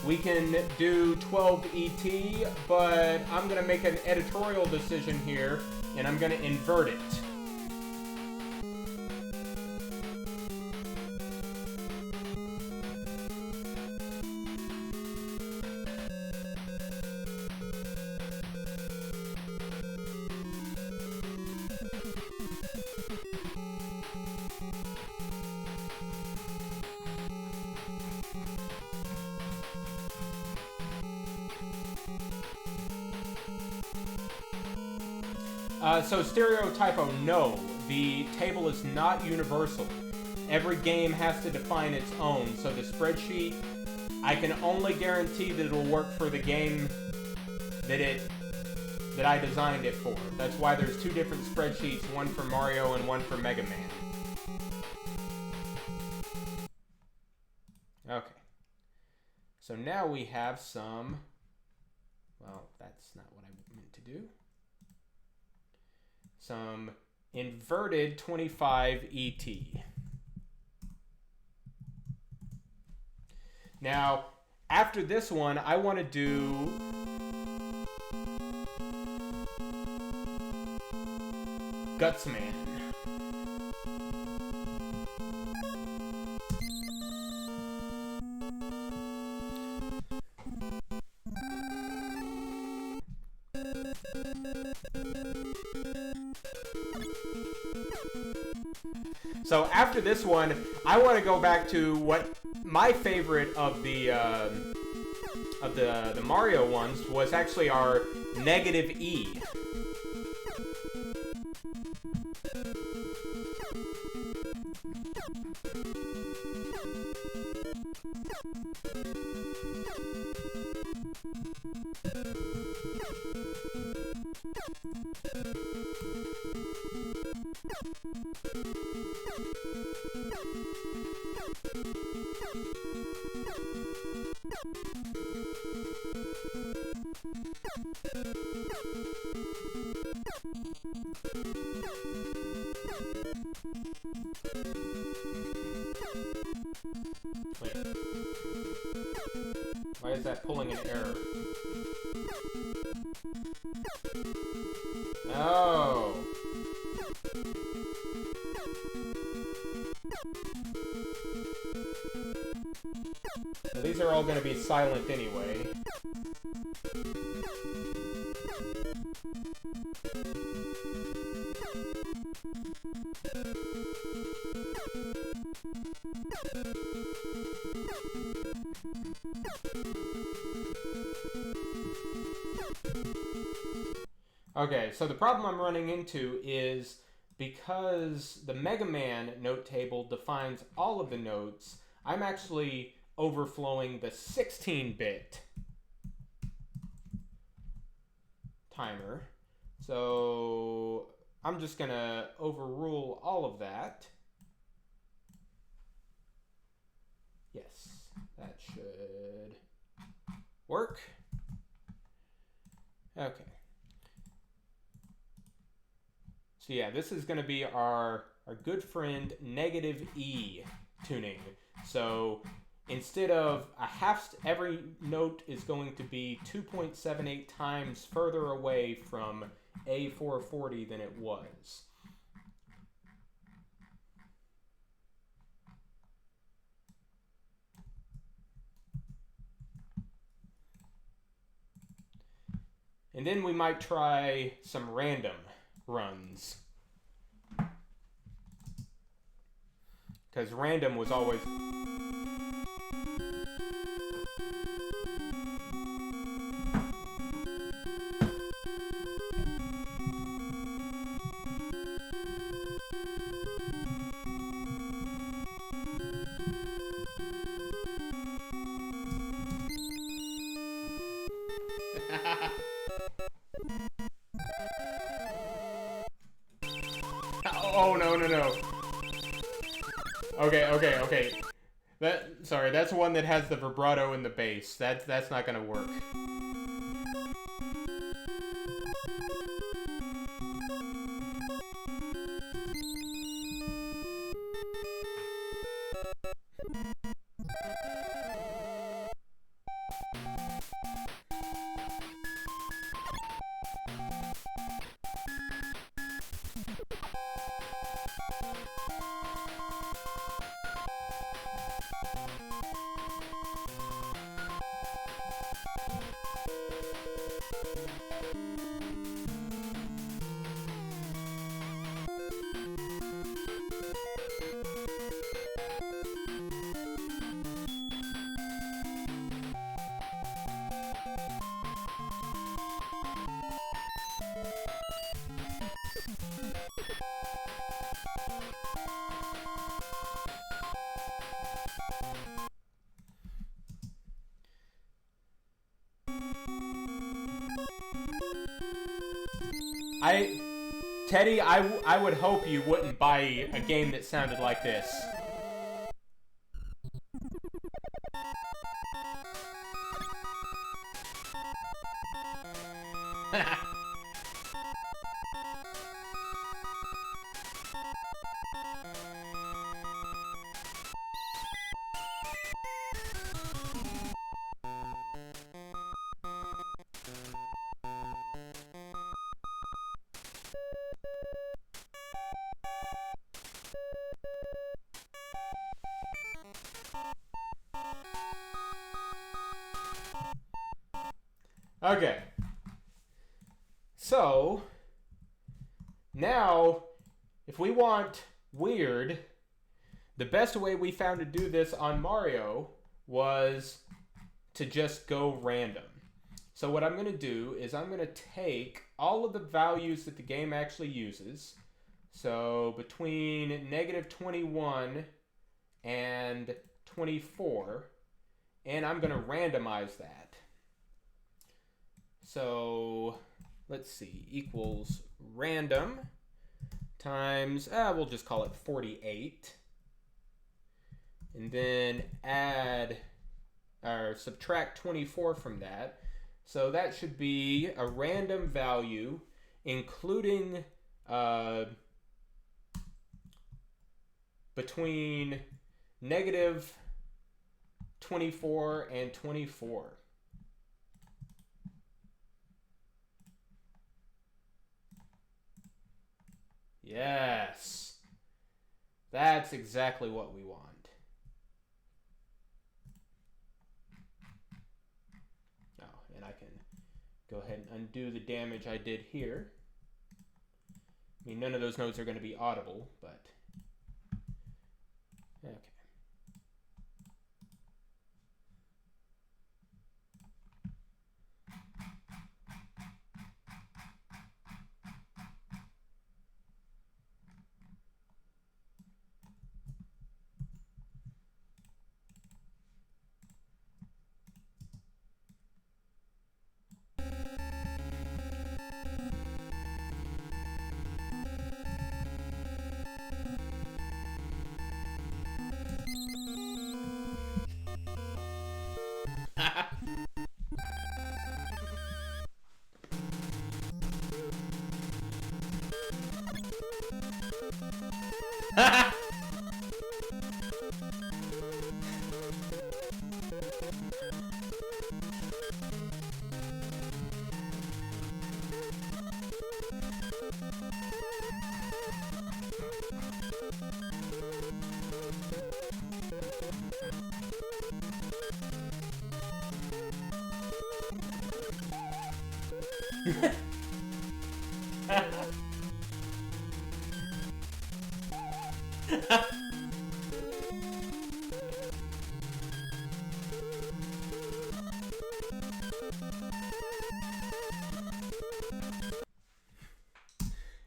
S1: we can do 12 ET, but I'm going to make an editorial decision here, and I'm going to invert it. So stereotypo, no. The table is not universal. Every game has to define its own. So the spreadsheet, I can only guarantee that it'll work for the game that I designed it for. That's why there's two different spreadsheets, one for Mario and one for Mega Man. Okay. So now we have some, well, that's not what I meant to do. Some inverted 25 ET. Now, after this one, I want to do Gutsman. So after this one, I want to go back to what my favorite of the Mario ones was actually our negative E. Wait. Why is that pulling an error? Oh. So these are all going to be silent anyway. Okay, so the problem I'm running into is because the MegaMan note table defines all of the notes, I'm actually overflowing the 16-bit timer. So I'm just going to overrule all of that. Yes, that should work. Okay. So yeah, this is going to be our good friend negative E tuning. So instead of every note is going to be 2.78 times further away from A440 than it was. And then we might try some random runs. Because random was always... Oh, no, no, no. Okay. Sorry, that's one that has the vibrato in the bass. That's not gonna work. Teddy, I would hope you wouldn't buy a game that sounded like this. Okay. So, now, if we want weird, the best way we found to do this on Mario was to just go random. So what I'm going to do is I'm going to take all of the values that the game actually uses. So between negative 21 and 24, and I'm going to randomize that. So let's see, equals random times, we'll just call it 48. And then add, or subtract 24 from that. So that should be a random value, including between negative 24 and 24. Yes. That's exactly what we want. Oh, and I can go ahead and undo the damage I did here. I mean, none of those notes are going to be audible, but okay.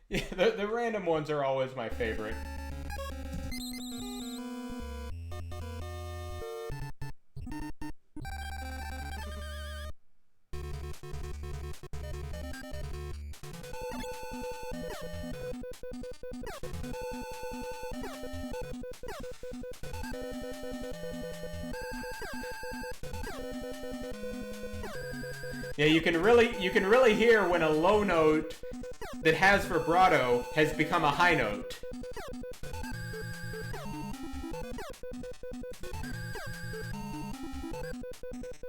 S1: Yeah, the random ones are always my favorite. Yeah, you can really hear when a low note that has vibrato has become a high note.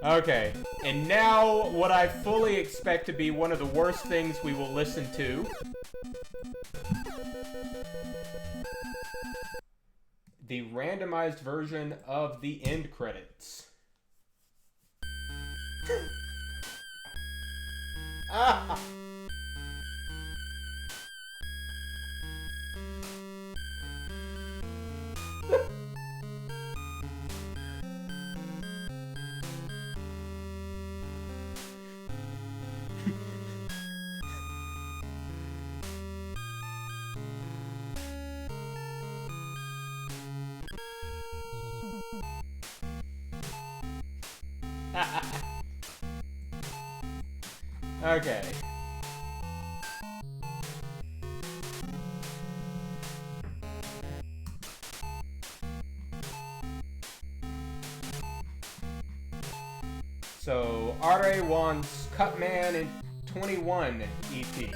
S1: Okay, and now what I fully expect to be one of the worst things we will listen to. The randomized version of the end credits. Ah! Okay. So, RA wants Cutman in 21 EP.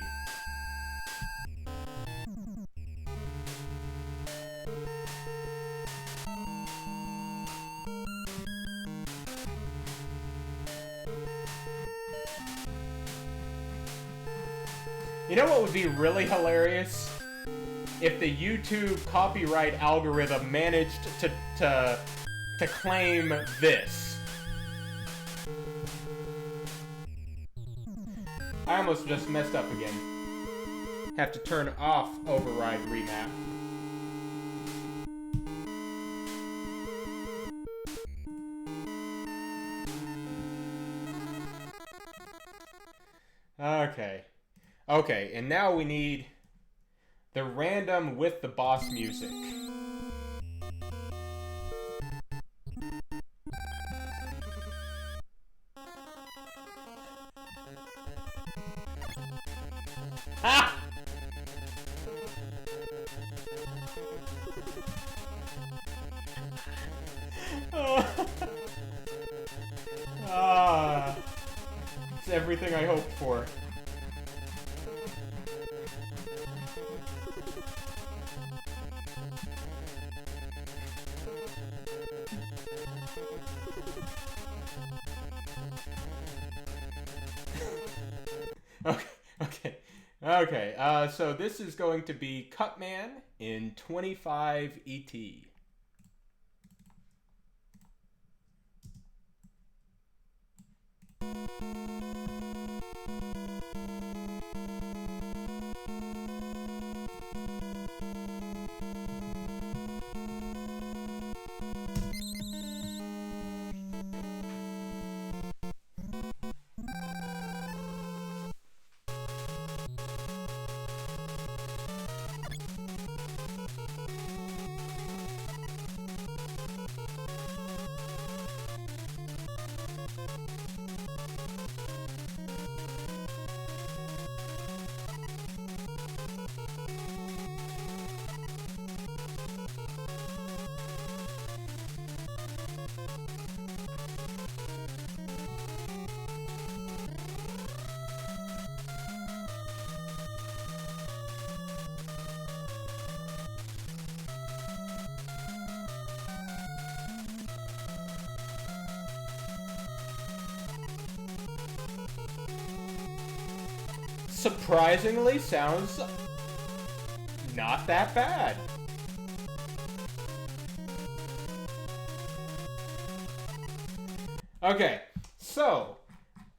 S1: You know what would be really hilarious? If the YouTube copyright algorithm managed to claim this. I almost just messed up again. Have to turn off override remap. Okay. Okay, and now we need the random with the boss music. Ah! Ah, it's everything I hoped for. Okay, okay, okay. So this is going to be Cutman in 25 ET. Surprisingly, sounds not that bad. Okay, so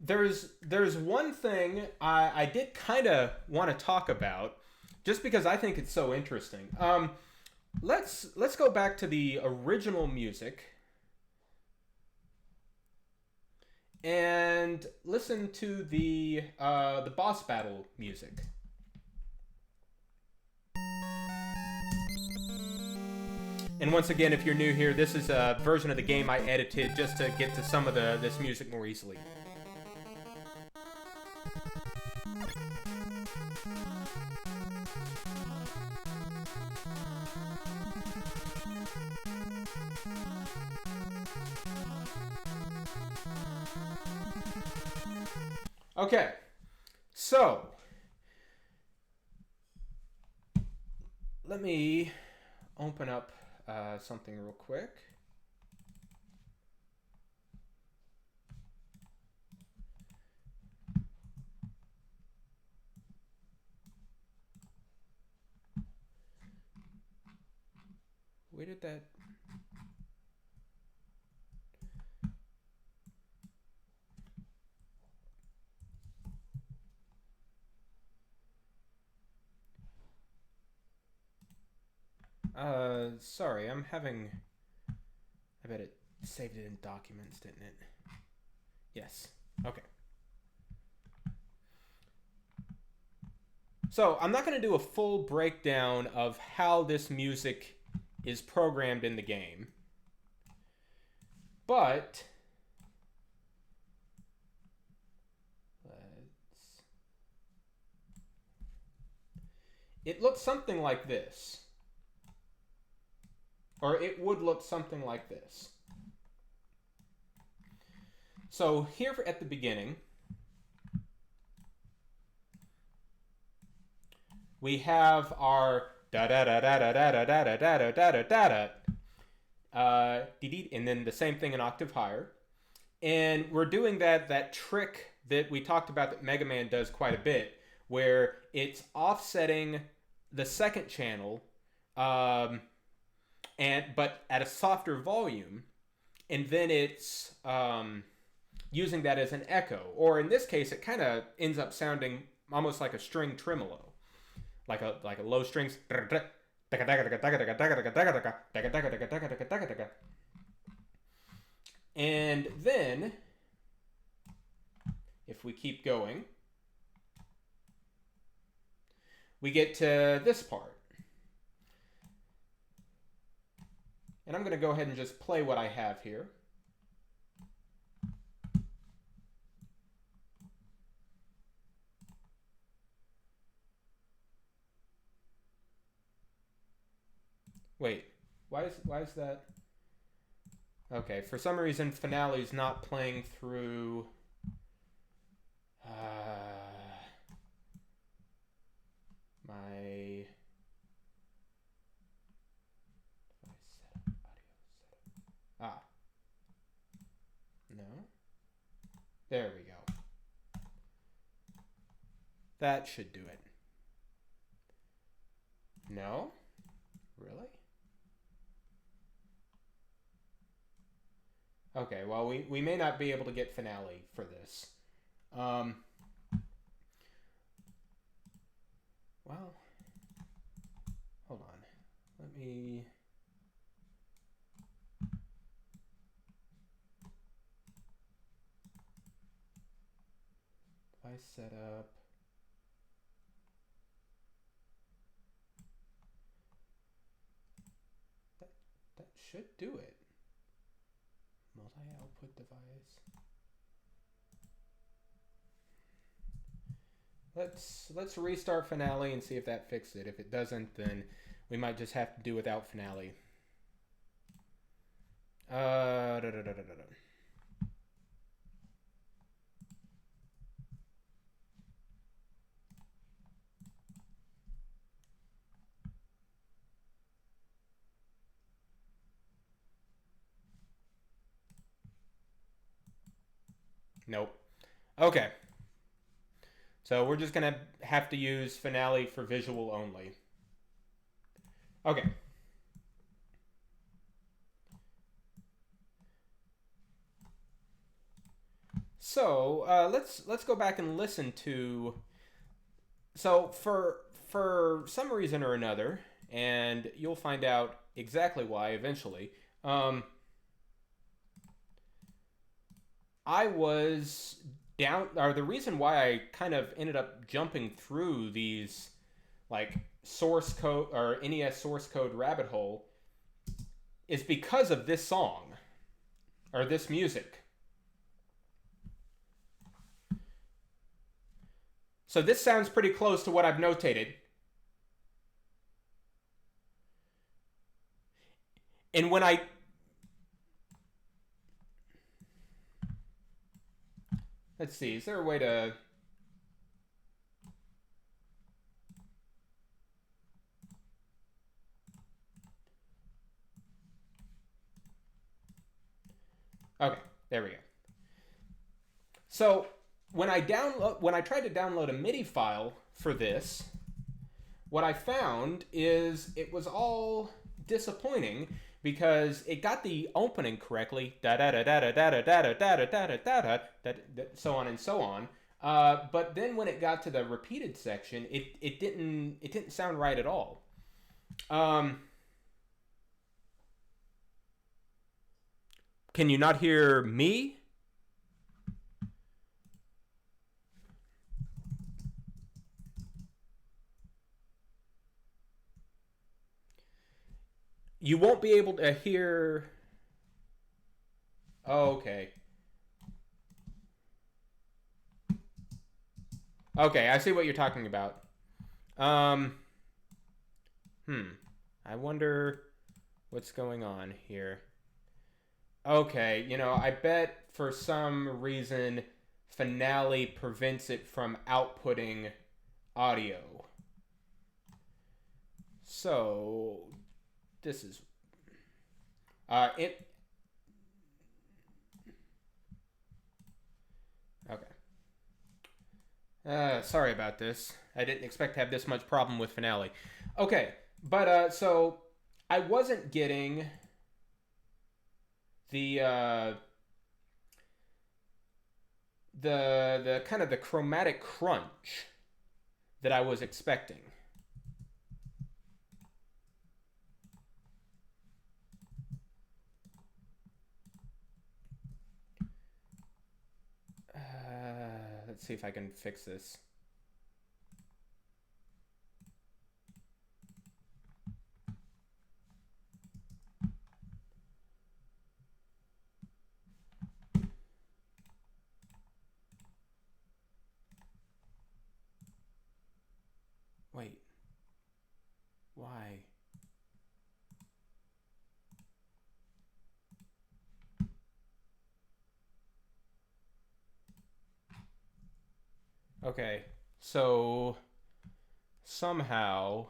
S1: there's one thing I did kind of want to talk about, just because I think it's so interesting. Let's go back to the original music and listen to the boss battle music. And once again, if you're new here, this is a version of the game I edited just to get to some of this music more easily. Okay, so let me open up something real quick. Where did that... sorry, I'm having... I bet it saved it in documents, didn't it? Yes. Okay. So, I'm not going to do a full breakdown of how this music is programmed in the game. But... it looks something like this. Or it would look something like this. So here at the beginning, we have our da da da da da da da da da da da da da, and then the same thing an octave higher. And we're doing that trick that we talked about that MegaMan does quite a bit, where it's offsetting the second channel, but at a softer volume, and then it's using that as an echo. Or in this case, it kind of ends up sounding almost like a string tremolo, like a low strings. And then, if we keep going, we get to this part. And I'm going to go ahead and just play what I have here. Wait, why is that? Okay, for some reason Finale's not playing through my Ah. No. There we go. That should do it. No? Really? Okay, well, we may not be able to get Finale for this. Well, hold on. Let me... If I set up... That should do it. Multi-output device. Let's restart Finale and see if that fixed it. If it doesn't, then we might just have to do without Finale. Nope. Okay. So we're just going to have to use Finale for visual only. Okay. So let's go back and listen to. So for some reason or another, and you'll find out exactly why eventually. I was down, or the reason why I kind of ended up jumping through these like source code or NES source code rabbit hole is because of this song or this music. So this sounds pretty close to what I've notated. And when I... Let's see, is there a way to... Okay, there we go. So when I tried to download a MIDI file for this, what I found is it was all disappointing because it got the opening correctly, so on and so on. But then when it got to the repeated section, it didn't sound right at all. Can you not hear me? You won't be able to hear... Oh, okay. Okay, I see what you're talking about. I wonder what's going on here. Okay, you know, I bet for some reason Finale prevents it from outputting audio. So this is okay. Sorry about this. I didn't expect to have this much problem with Finale. Okay, but so I wasn't getting the kind of the chromatic crunch that I was expecting. Let's see if I can fix this. Wait. Why? Okay. So somehow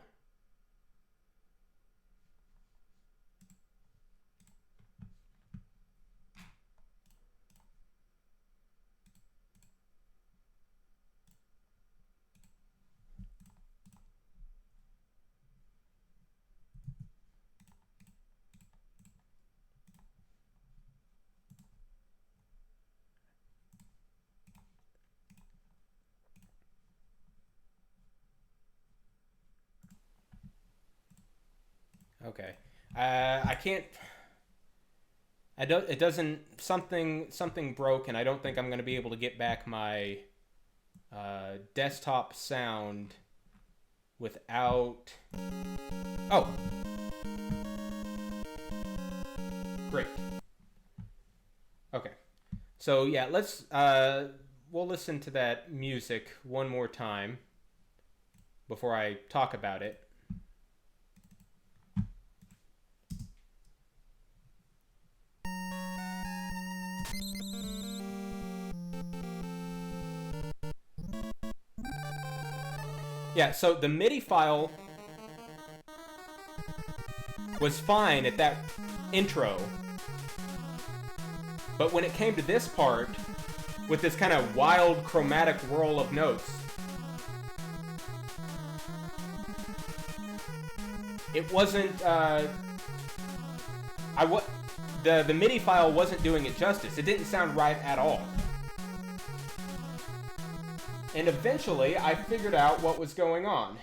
S1: okay. I can't. I don't. It doesn't. Something broke, and I don't think I'm gonna be able to get back my desktop sound without. Oh, great. Okay. So yeah, let's. We'll listen to that music one more time before I talk about it. Yeah, so the MIDI file was fine at that intro, but when it came to this part, with this kind of wild chromatic whirl of notes, it wasn't, the MIDI file wasn't doing it justice. It didn't sound right at all. And eventually, I figured out what was going on.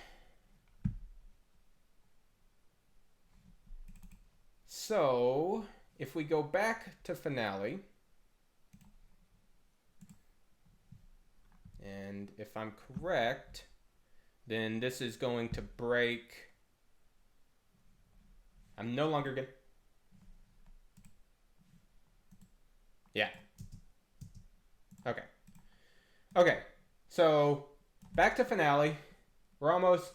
S1: So, if we go back to Finale, and if I'm correct, then this is going to break. I'm no longer going to... Yeah. Okay. Okay. So, back to Finale. We're almost...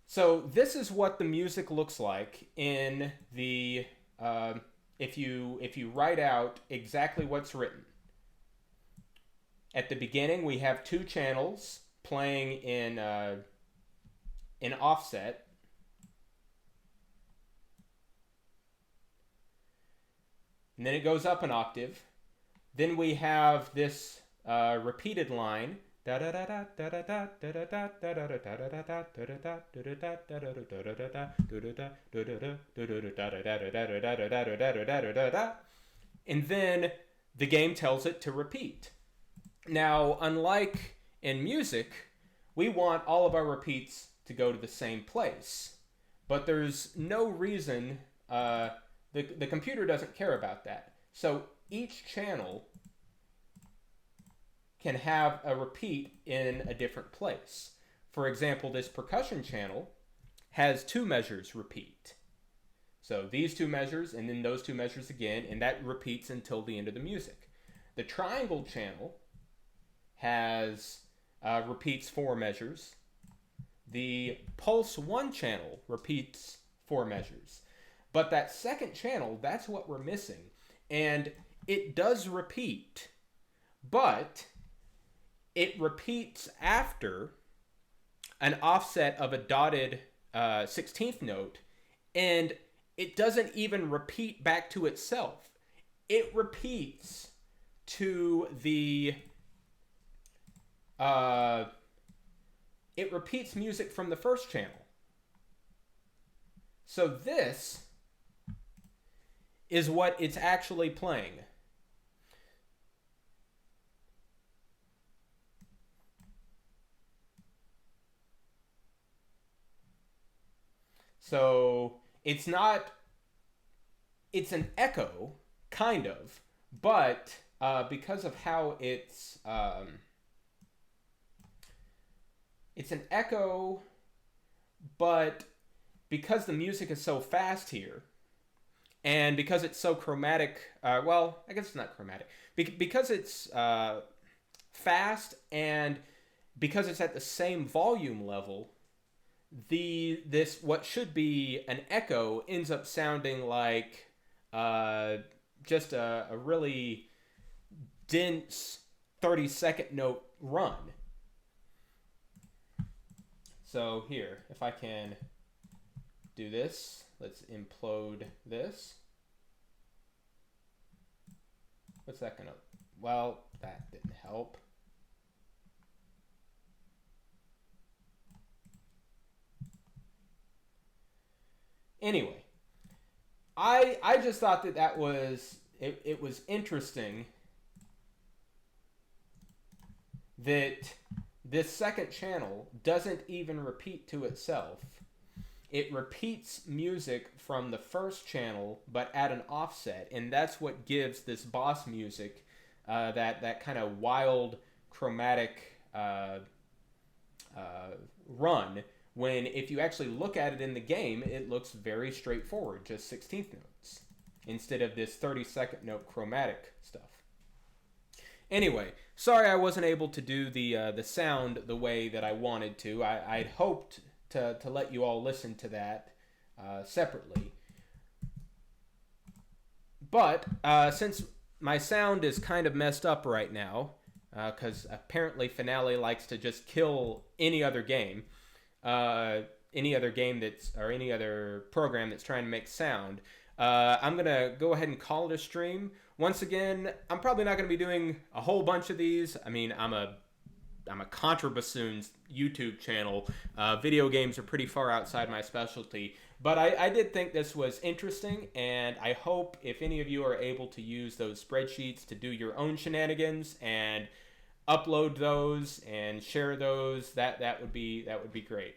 S1: So, this is what the music looks like in the... if you write out exactly what's written. At the beginning, we have two channels playing in offset. And then it goes up an octave. Then we have this repeated line. And then the game tells it to repeat. Now, unlike in music, we want all of our repeats to go to the same place. But there's no reason, the computer doesn't care about that. So each channel can have a repeat in a different place. For example, this percussion channel has two measures repeat. So these two measures and then those two measures again, and that repeats until the end of the music. The triangle channel has repeats 4 measures. The pulse 1 channel repeats 4 measures. But that second channel, that's what we're missing. And it does repeat, but it repeats after an offset of a dotted 16th note, and it doesn't even repeat back to itself. It repeats to the... it repeats music from the first channel. So this is what it's actually playing. So it's not, it's an echo, kind of, but because of how it's an echo, but because the music is so fast here, and because it's so chromatic, well, I guess it's not chromatic, because it's fast and because it's at the same volume level, this what should be an echo ends up sounding like just a really dense 30-second note run. So here, if I can do this, let's implode this. What's that gonna, well, that didn't help. Anyway, I just thought that was it was interesting that this second channel doesn't even repeat to itself. It repeats music from the first channel, but at an offset, and that's what gives this boss music that kind of wild chromatic run. When if you actually look at it in the game, it looks very straightforward, just 16th notes, instead of this 30-second note chromatic stuff. Anyway, sorry I wasn't able to do the sound the way that I wanted to. I'd hoped to let you all listen to that separately. But since my sound is kind of messed up right now, because apparently Finale likes to just kill any other game that's, or any other program that's trying to make sound, I'm going to go ahead and call it a stream. Once again, I'm probably not going to be doing a whole bunch of these. I mean, I'm a Contrabassoon's YouTube channel. Video games are pretty far outside my specialty. But I did think this was interesting, and I hope if any of you are able to use those spreadsheets to do your own shenanigans and upload those and share those, that would be great.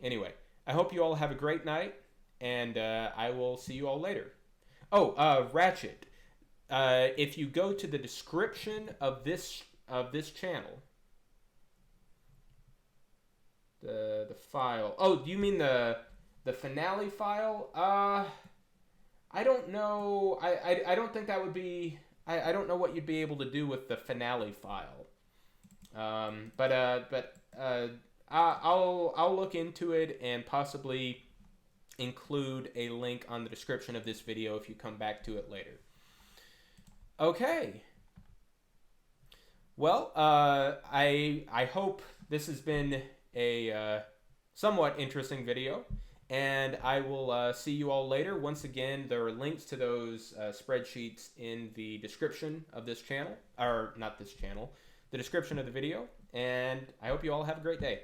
S1: Anyway, I hope you all have a great night, and I will see you all later. Oh, Ratchet, if you go to the description of this channel, the file. Oh, do you mean the Finale file? I don't know. I don't think that would be. I don't know what you'd be able to do with the Finale file. I'll look into it and possibly include a link on the description of this video if you come back to it later. Okay. Well, I hope this has been a somewhat interesting video, and I will see you all later. Once again, there are links to those spreadsheets in the description of this channel, or not this channel, the description of the video, and I hope you all have a great day.